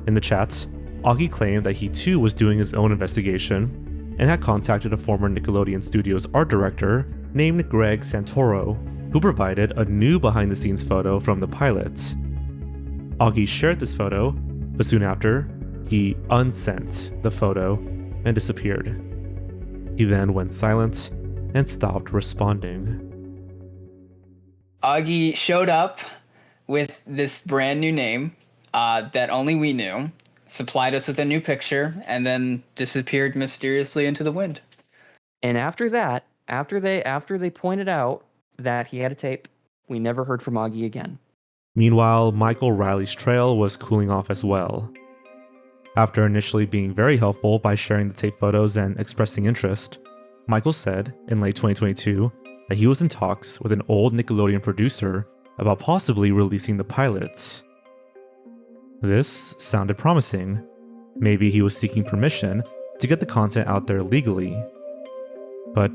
In the chat, Augie claimed that he too was doing his own investigation and had contacted a former Nickelodeon Studios art director named Greg Santoro, who provided a new behind-the-scenes photo from the pilot. Augie shared this photo, but soon after, he unsent the photo and disappeared. He then went silent and stopped responding.
Augie showed up with this brand new name that only we knew, supplied us with a new picture, and then disappeared mysteriously into the wind.
And after that, after they pointed out that he had a tape, we never heard from Augie again.
Meanwhile, Michael Riley's trail was cooling off as well. After initially being very helpful by sharing the tape photos and expressing interest, Michael said in late 2022 that he was in talks with an old Nickelodeon producer about possibly releasing the pilot. This sounded promising. Maybe he was seeking permission to get the content out there legally. But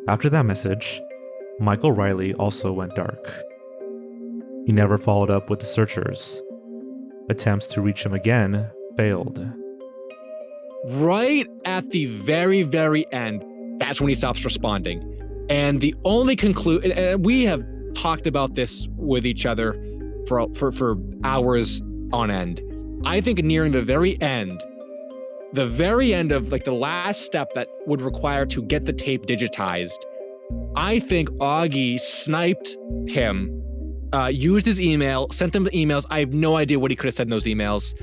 after that message, Michael Riley also went dark. He never followed up with the searchers. Attempts to reach him again failed.
Right at the very, very end, that's when he stops responding. And the only conclusion, and we have talked about this with each other for hours on end. I think nearing the very end of like the last step that would require to get the tape digitized, I think Augie sniped him, used his email, sent him emails. I have no idea what he could have said in those emails.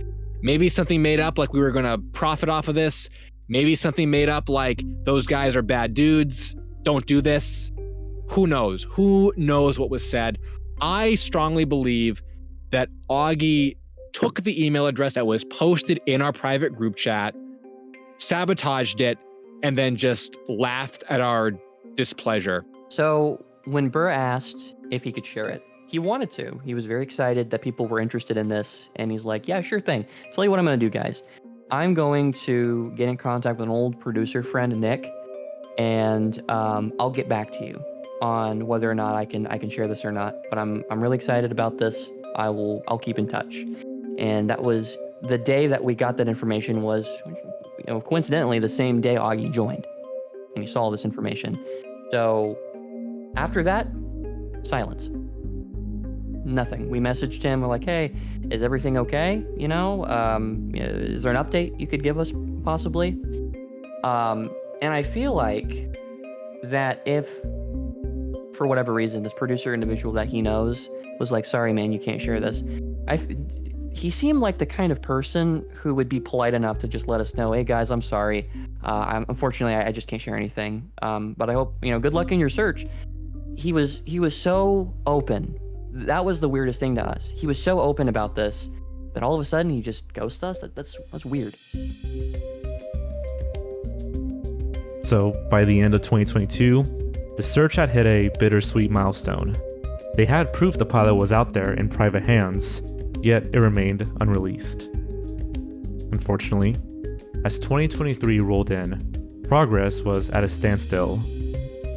Maybe something made up like we were going to profit off of this. Maybe something made up like those guys are bad dudes. Don't do this. Who knows? Who knows what was said? I strongly believe that Augie took the email address that was posted in our private group chat, sabotaged it, and then just laughed at our displeasure.
So when Burr asked if he could share it, he wanted to. He was very excited that people were interested in this, and he's like, yeah, sure thing. Tell you what I'm going to do, guys. I'm going to get in contact with an old producer friend, Nick, and I'll get back to you on whether or not I can share this or not. But I'm really excited about this. I'll keep in touch. And that was the day that we got that information was, coincidentally the same day Augie joined, and he saw all this information. So after that, silence. Nothing. We messaged him. We're like, hey, is everything okay? Is there an update you could give us possibly? And I feel like that if, for whatever reason, this producer individual that he knows was like, sorry, man, you can't share this. He seemed like the kind of person who would be polite enough to just let us know, hey guys, I'm sorry. Unfortunately, I just can't share anything. But I hope, good luck in your search. He was so open. That was the weirdest thing to us. He was so open about this, but all of a sudden he just ghosted us. That's weird.
So by the end of 2022, the search had hit a bittersweet milestone. They had proof the pilot was out there in private hands, yet it remained unreleased. Unfortunately, as 2023 rolled in, progress was at a standstill.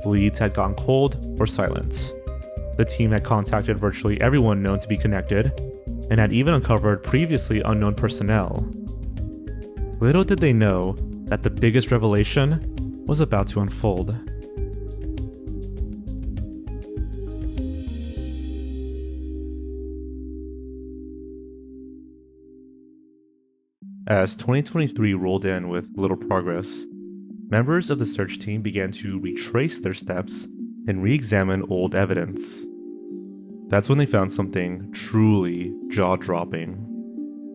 Leads had gone cold or silent. The team had contacted virtually everyone known to be connected, and had even uncovered previously unknown personnel. Little did they know that the biggest revelation was about to unfold. As 2023 rolled in with little progress, members of the search team began to retrace their steps and re-examine old evidence. That's when they found something truly jaw-dropping.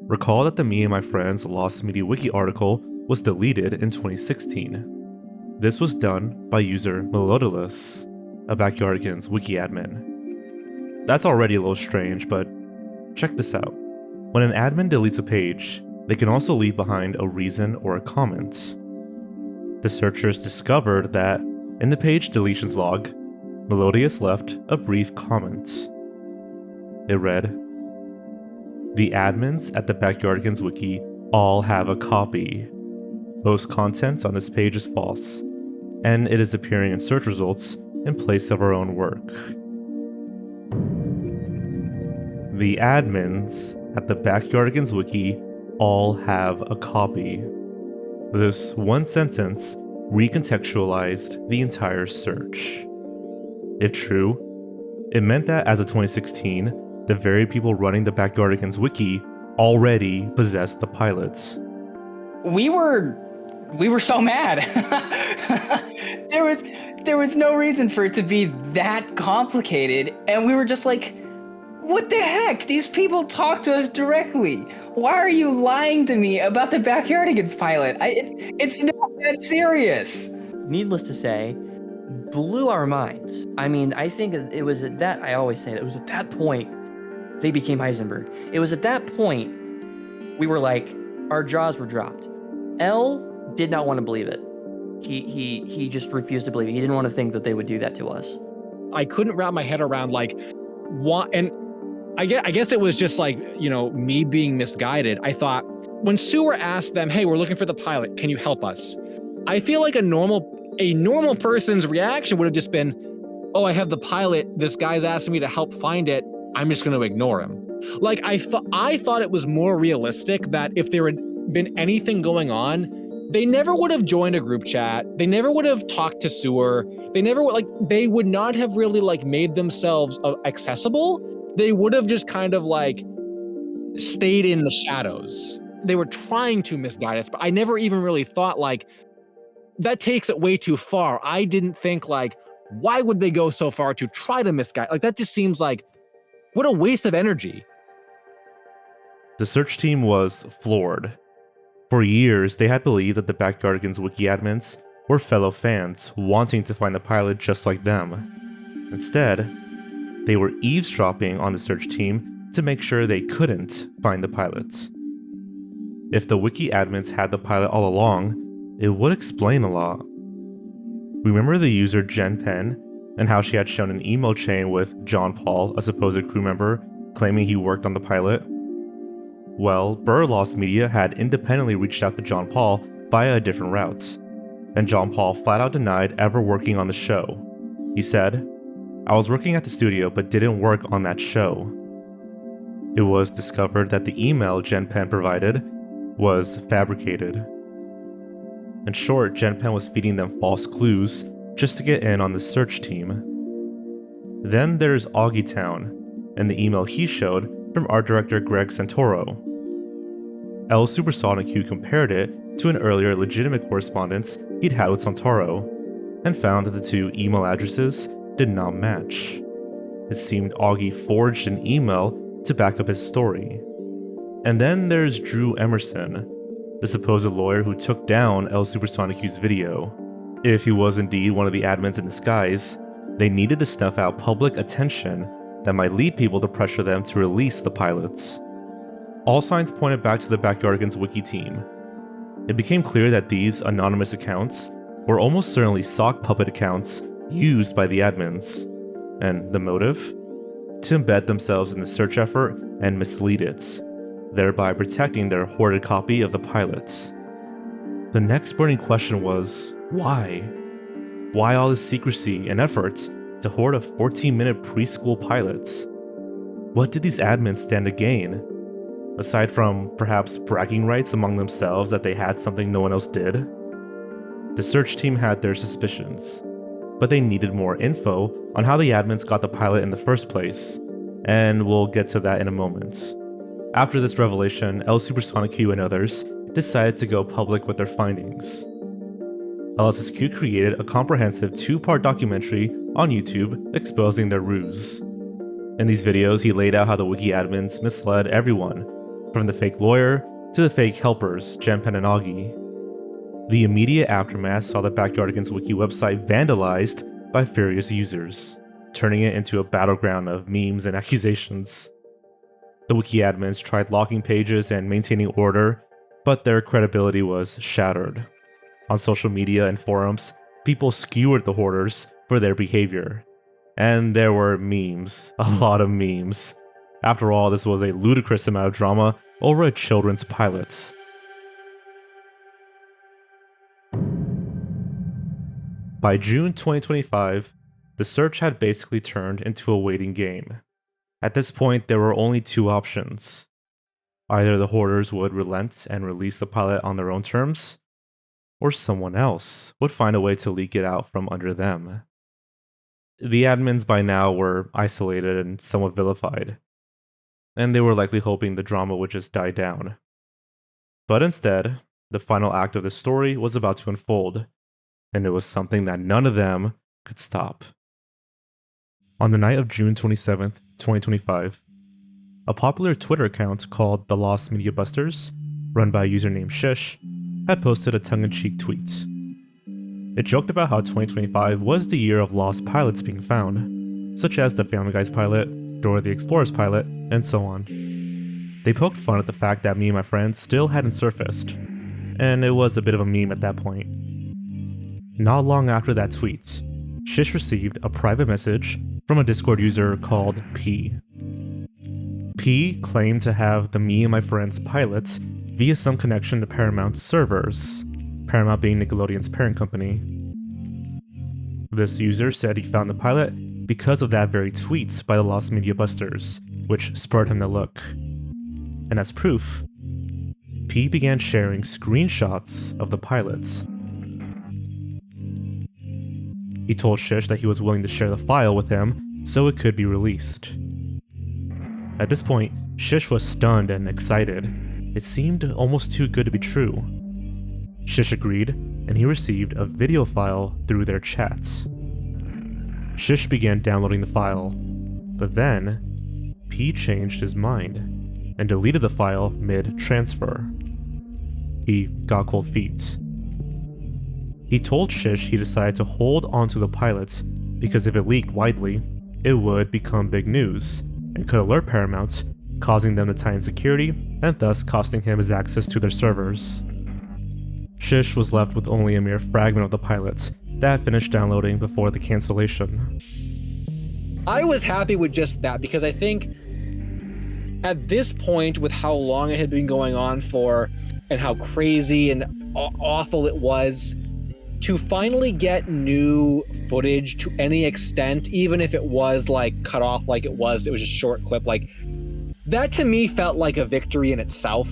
Recall that the Me and My Friends Lost Media Wiki article was deleted in 2016. This was done by user Melodolus, a Backyardigans wiki admin. That's already a little strange, but check this out. When an admin deletes a page, they can also leave behind a reason or a comment. The searchers discovered that in the page deletions log, Melodious left a brief comment. It read, "The admins at the Backyardigans wiki all have a copy. Most content on this page is false, and it is appearing in search results in place of our own work. The admins at the Backyardigans wiki all have a copy." This one sentence recontextualized the entire search. If true, it meant that as of 2016, the very people running the Backyardigans wiki already possessed the pilots.
We were so mad. there was no reason for it to be that complicated, and we were just like, what the heck? These people talk to us directly. Why are you lying to me about the Backyardigans pilot? It's not that serious.
Needless to say, blew our minds. I mean, I think it was at that, I always say, it was at that point they became Heisenberg. It was at that point we were like, our jaws were dropped. L did not want to believe it. He just refused to believe it. He didn't want to think that they would do that to us.
I couldn't wrap my head around like what, and I guess it was just like, you know, me being misguided. I thought when Sewer asked them, "Hey, we're looking for the pilot. Can you help us?" I feel like a normal person's reaction would have just been, "Oh, I have the pilot. This guy's asking me to help find it. I'm just going to ignore him." Like I thought it was more realistic that if there had been anything going on, they never would have joined a group chat. They never would have talked to Sewer. They would not have really like made themselves accessible. They would have just kind of like stayed in the shadows. They were trying to misguide us, but I never even really thought like, that takes it way too far. I didn't think like, why would they go so far to try to misguide? Like that just seems like, what a waste of energy.
The search team was floored. For years, they had believed that the Backyardigans wiki admins were fellow fans wanting to find the pilot just like them. Instead, they were eavesdropping on the search team to make sure they couldn't find the pilot. If the wiki admins had the pilot all along, it would explain a lot. Remember the user Jen Penn and how she had shown an email chain with John Paul, a supposed crew member, claiming he worked on the pilot? Well, Burr Lost Media had independently reached out to John Paul via a different route, and John Paul flat out denied ever working on the show. He said, "I was working at the studio but didn't work on that show." It was discovered that the email Jen Penn provided was fabricated. In short, Jen Penn was feeding them false clues just to get in on the search team. Then there's Augie Town, and the email he showed from art director Greg Santoro. L Supersonic Q compared it to an earlier legitimate correspondence he'd had with Santoro, and found that the two email addresses did not match. It seemed Augie forged an email to back up his story. And then there's Drew Emerson, the supposed lawyer who took down El Supersonic Q's video. If he was indeed one of the admins in disguise, they needed to snuff out public attention that might lead people to pressure them to release the pilots. All signs pointed back to the Backyardigans wiki team. It became clear that these anonymous accounts were almost certainly sock puppet accounts used by the admins. And the motive? To embed themselves in the search effort and mislead it, thereby protecting their hoarded copy of the pilots. The next burning question was, why? Why all this secrecy and effort to hoard a 14-minute preschool pilot? What did these admins stand to gain? Aside from perhaps bragging rights among themselves that they had something no one else did? The search team had their suspicions, but they needed more info on how the admins got the pilot in the first place, and we'll get to that in a moment. After this revelation, El Supersonic Q and others decided to go public with their findings. LSSQ created a comprehensive 2-part documentary on YouTube exposing their ruse. In these videos, he laid out how the wiki admins misled everyone, from the fake lawyer to the fake helpers, Jen Penn and Augie. The immediate aftermath saw the Backyardigans wiki website vandalized by furious users, turning it into a battleground of memes and accusations. The wiki admins tried locking pages and maintaining order, but their credibility was shattered. On social media and forums, people skewered the hoarders for their behavior. And there were memes, a lot of memes. After all, this was a ludicrous amount of drama over a children's pilot. By June 2025, the search had basically turned into a waiting game. At this point, there were only two options. Either the hoarders would relent and release the pilot on their own terms, or someone else would find a way to leak it out from under them. The admins by now were isolated and somewhat vilified, and they were likely hoping the drama would just die down. But instead, the final act of the story was about to unfold, and it was something that none of them could stop. On the night of June 27th, 2025, a popular Twitter account called The Lost Media Busters, run by a user named Shish, had posted a tongue-in-cheek tweet. It joked about how 2025 was the year of lost pilots being found, such as the Family Guy's pilot, Dora the Explorer's pilot, and so on. They poked fun at the fact that me and my friends still hadn't surfaced, and it was a bit of a meme at that point. Not long after that tweet, Shish received a private message from a Discord user called P. P claimed to have the me and my friends pilots via some connection to Paramount's servers, Paramount being Nickelodeon's parent company. This user said he found the pilot because of that very tweet by the Lost Media Busters, which spurred him to look. And as proof, P began sharing screenshots of the pilots. He told Shish that he was willing to share the file with him so it could be released. At this point, Shish was stunned and excited. It seemed almost too good to be true. Shish agreed, and he received a video file through their chats. Shish began downloading the file, but then P changed his mind and deleted the file mid-transfer. He got cold feet. He told Shish he decided to hold onto the pilots because if it leaked widely, it would become big news and could alert Paramount, causing them to tie in security and thus costing him his access to their servers. Shish was left with only a mere fragment of the pilots that finished downloading before the cancellation.
I was happy with just that because I think at this point, with how long it had been going on for and how crazy and awful it was, to finally get new footage to any extent, even if it was like cut off like it was a short clip, like that to me felt like a victory in itself.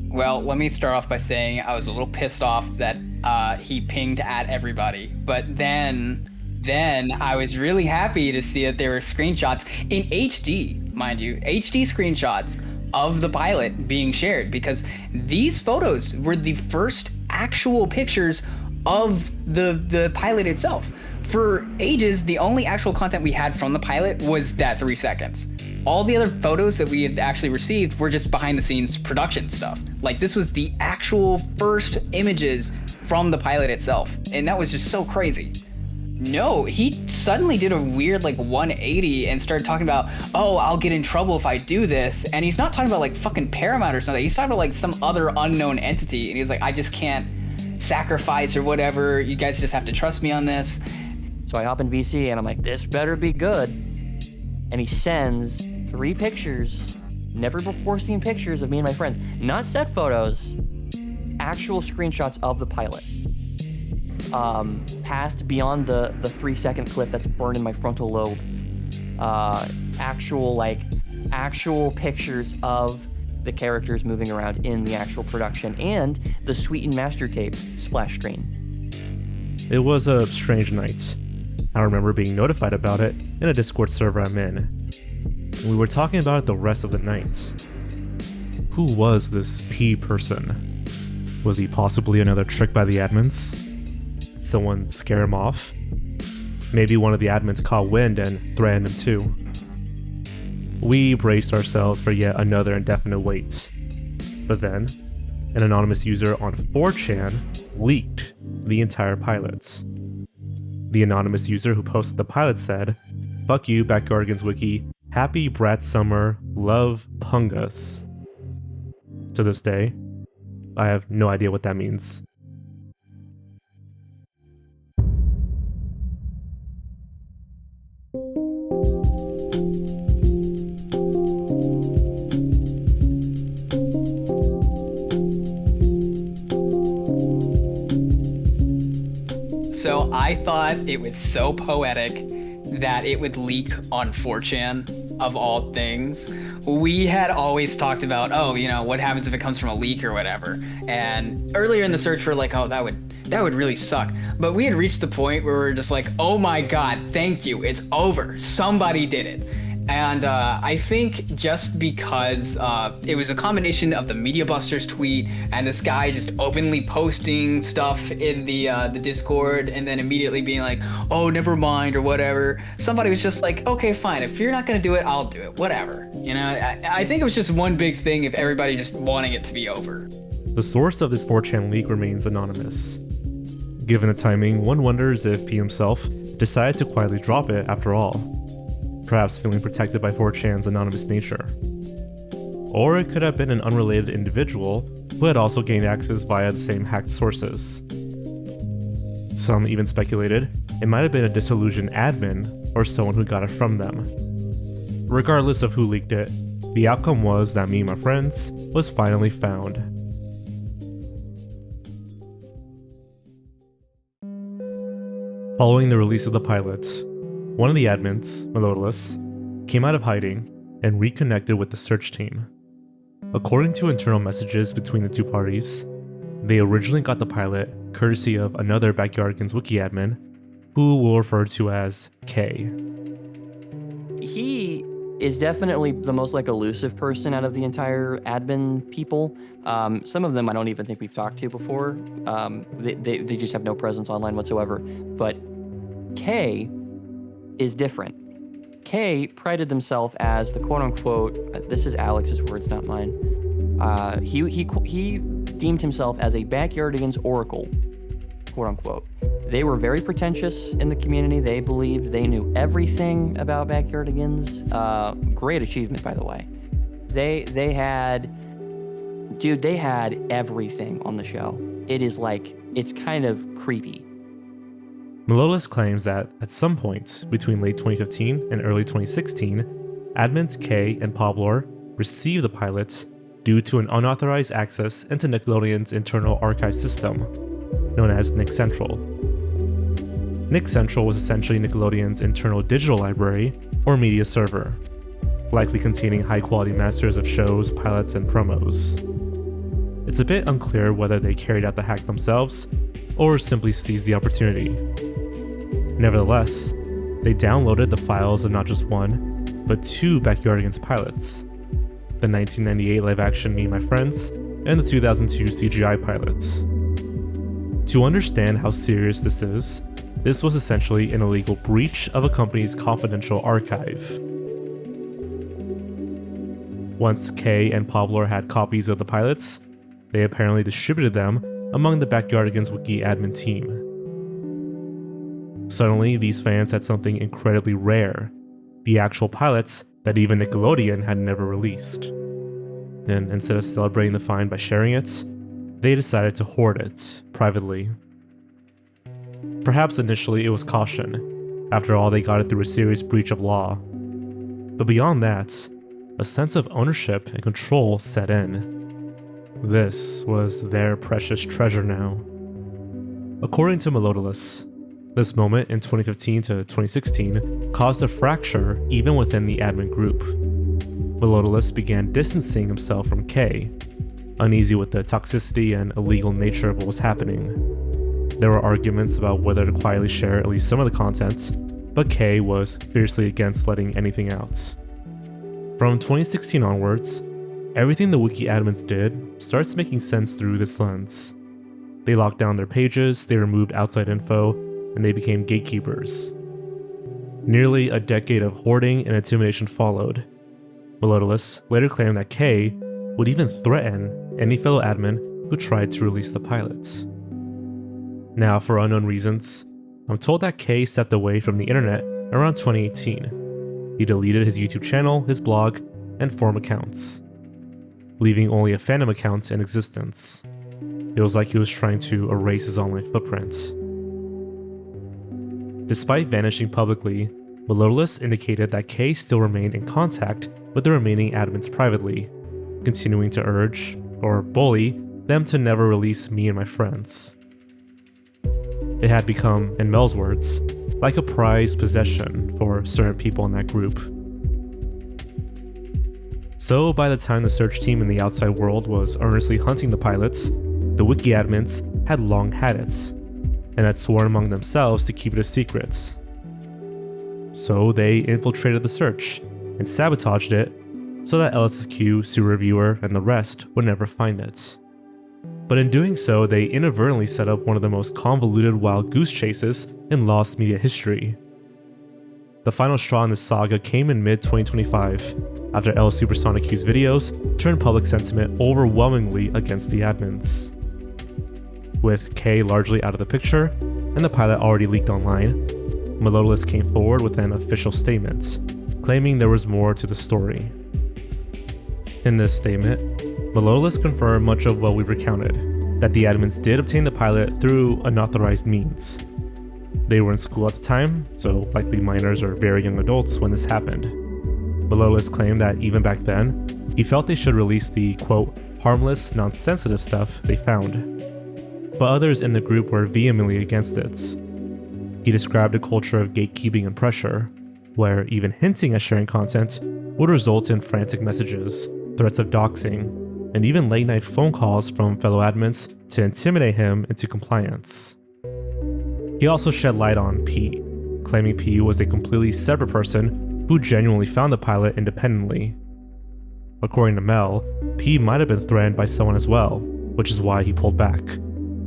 Well, let me start off by saying I was a little pissed off that he pinged at everybody, but then I was really happy to see that there were screenshots in HD, mind you, HD screenshots of the pilot being shared, because these photos were the first actual pictures of the pilot itself. For ages, the only actual content we had from the pilot was that 3 seconds. All the other photos that we had actually received were just behind the scenes production stuff. Like, this was the actual first images from the pilot itself, and that was just so crazy. No, he suddenly did a weird like 180 and started talking about, oh, I'll get in trouble if I do this. And he's not talking about like fucking Paramount or something. He's talking about like some other unknown entity. And he was like, I just can't sacrifice or whatever. You guys just have to trust me on this.
So I hop in VC and I'm like, this better be good. And he sends 3 pictures, never before seen pictures of me and my friends, not set photos, actual screenshots of the pilot. Past beyond the 3-second clip that's burned in my frontal lobe. Actual pictures of the characters moving around in the actual production and the sweetened master tape splash screen.
It was a strange night. I remember being notified about it in a Discord server I'm in. We were talking about it the rest of the night. Who was this P person? Was he possibly another trick by the admins? Did someone scare him off? Maybe one of the admins caught wind and threatened him too. We braced ourselves for yet another indefinite wait. But then, an anonymous user on 4chan leaked the entire pilot. The anonymous user who posted the pilot said, "Fuck you, Backguardians Wiki. Happy Brat Summer Love Pungus. To this day, I have no idea what that means.
So I thought it was so poetic that it would leak on 4chan, of all things. We had always talked about, oh, you know, what happens if it comes from a leak or whatever. And earlier in the search, we're like, oh, that would really suck. But we had reached the point where we were just like, oh my God, thank you, it's over. Somebody did it. And I think just because it was a combination of the Media Busters tweet and this guy just openly posting stuff in the Discord and then immediately being like, oh, never mind or whatever. Somebody was just like, okay, fine. If you're not going to do it, I'll do it. Whatever. You know, I think it was just one big thing of everybody just wanting it to be over.
The source of this 4chan leak remains anonymous. Given the timing, one wonders if P himself decided to quietly drop it after all, perhaps feeling protected by 4chan's anonymous nature. Or it could have been an unrelated individual who had also gained access via the same hacked sources. Some even speculated it might have been a disillusioned admin or someone who got it from them. Regardless of who leaked it, the outcome was that Me and My Friends was finally found. Following the release of the pilot, one of the admins, Melodulus, came out of hiding and reconnected with the search team. According to internal messages between the two parties, they originally got the pilot courtesy of another Backyardigans wiki admin, who we'll refer to as K.
He is definitely the most like elusive person out of the entire admin people. Some of them I don't even think we've talked to before. They just have no presence online whatsoever. But K is different. K prided himself as the quote-unquote, this is Alex's words, not mine. He deemed himself as a Backyardigans oracle, quote-unquote. They were very pretentious in the community. They believed they knew everything about Backyardigans. Great achievement, by the way. They had everything on the show. It's kind of creepy.
Melodulus claims that at some point between late 2015 and early 2016, admins K and Poblor received the pilots due to an unauthorized access into Nickelodeon's internal archive system, known as Nick Central. Nick Central was essentially Nickelodeon's internal digital library or media server, likely containing high-quality masters of shows, pilots, and promos. It's a bit unclear whether they carried out the hack themselves or simply seized the opportunity. Nevertheless, they downloaded the files of not just one, but two Backyardigans pilots, the 1998 live-action Me and My Friends and the 2002 CGI pilots. To understand how serious this was essentially an illegal breach of a company's confidential archive. Once Kay and Poblor had copies of the pilots, they apparently distributed them among the Backyardigans wiki admin team. Suddenly, these fans had something incredibly rare, the actual pilots that even Nickelodeon had never released. And instead of celebrating the find by sharing it, they decided to hoard it privately. Perhaps initially it was caution. After all, they got it through a serious breach of law. But beyond that, a sense of ownership and control set in. This was their precious treasure now. According to Melodulus, this moment in 2015 to 2016 caused a fracture even within the admin group. Melodulus began distancing himself from K, uneasy with the toxicity and illegal nature of what was happening. There were arguments about whether to quietly share at least some of the content, but K was fiercely against letting anything out. From 2016 onwards, everything the wiki admins did starts making sense through this lens. They locked down their pages, they removed outside info, and they became gatekeepers. Nearly a decade of hoarding and intimidation followed. Melodulus later claimed that K would even threaten any fellow admin who tried to release the pilots. Now, for unknown reasons, I'm told that K stepped away from the internet around 2018. he deleted his YouTube channel, his blog, and forum accounts, leaving only a fandom account in existence. It was like he was trying to erase his online footprint. Despite vanishing publicly, Melodolus indicated that K still remained in contact with the remaining admins privately, continuing to urge, or bully, them to never release me and my friends. It had become, in Mel's words, like a prized possession for certain people in that group. So by the time the search team in the outside world was earnestly hunting the pilots, the wiki admins had long had it, and had sworn among themselves to keep it a secret. So they infiltrated the search and sabotaged it so that LSSQ, Sue Reviewer, and the rest would never find it. But in doing so, they inadvertently set up one of the most convoluted wild goose chases in lost media history. The final straw in this saga came in mid-2025, after L Supersonic Q's videos turned public sentiment overwhelmingly against the admins. With K largely out of the picture, and the pilot already leaked online, Melodolus came forward with an official statement, claiming there was more to the story. In this statement, Melodolus confirmed much of what we recounted, that the admins did obtain the pilot through unauthorized means. They were in school at the time, so likely minors or very young adults when this happened. Melodolus claimed that even back then, he felt they should release the, quote, harmless, non-sensitive stuff they found. But others in the group were vehemently against it. He described a culture of gatekeeping and pressure, where even hinting at sharing content would result in frantic messages, threats of doxing, and even late-night phone calls from fellow admins to intimidate him into compliance. He also shed light on P, claiming P was a completely separate person who genuinely found the pilot independently. According to Mel, P might have been threatened by someone as well, which is why he pulled back,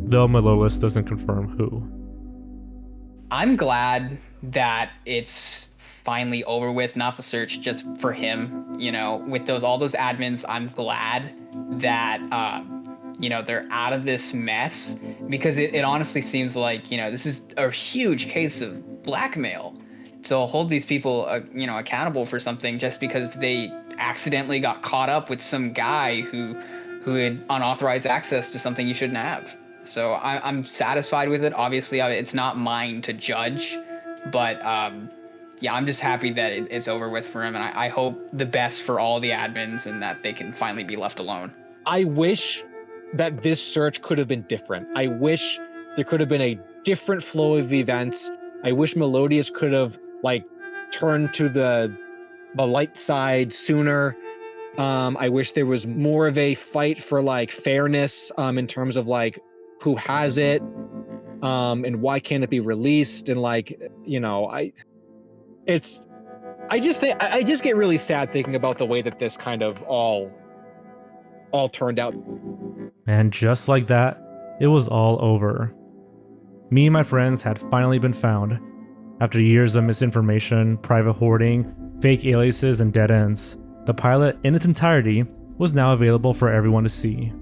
though Melodolus doesn't confirm who.
I'm glad that it's finally over with, not the search, just for him. You know, with all those admins, I'm glad that they're out of this mess, because it honestly seems like this is a huge case of blackmail. So hold these people accountable for something just because they accidentally got caught up with some guy who had unauthorized access to something you shouldn't have. So I'm satisfied with it. Obviously, it's not mine to judge, but yeah, I'm just happy that it's over with for him, and I hope the best for all the admins and that they can finally be left alone.
I wish that this search could have been different. I wish there could have been a different flow of events. I wish Melodius could have turned to the light side sooner. I wish there was more of a fight for fairness in terms of who has it, and why can't it be released, and I just get really sad thinking about the way that this kind of all turned out.
And just like that, it was all over. Me and my friends had finally been found. After years of misinformation, private hoarding, fake aliases, and dead ends, the pilot in its entirety was now available for everyone to see,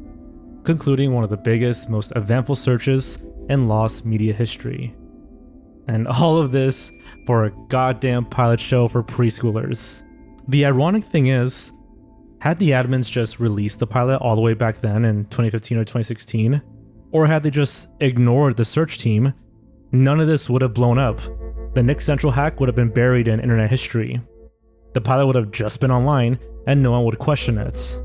concluding one of the biggest, most eventful searches in lost media history. And all of this for a goddamn pilot show for preschoolers. The ironic thing is, had the admins just released the pilot all the way back then in 2015 or 2016, or had they just ignored the search team, none of this would have blown up. The Nick Central hack would have been buried in internet history. The pilot would have just been online and no one would question it.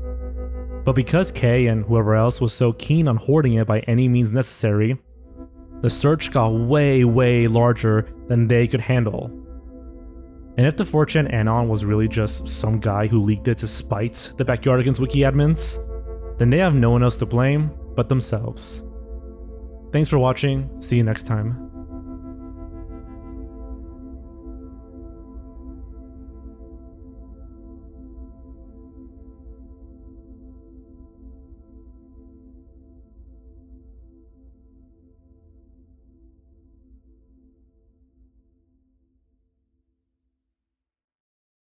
But because Kay and whoever else was so keen on hoarding it by any means necessary, the search got way, way larger than they could handle. And if the 4chan Anon was really just some guy who leaked it to spite the Backyardigans wiki admins, then they have no one else to blame but themselves. Thanks for watching, see you next time.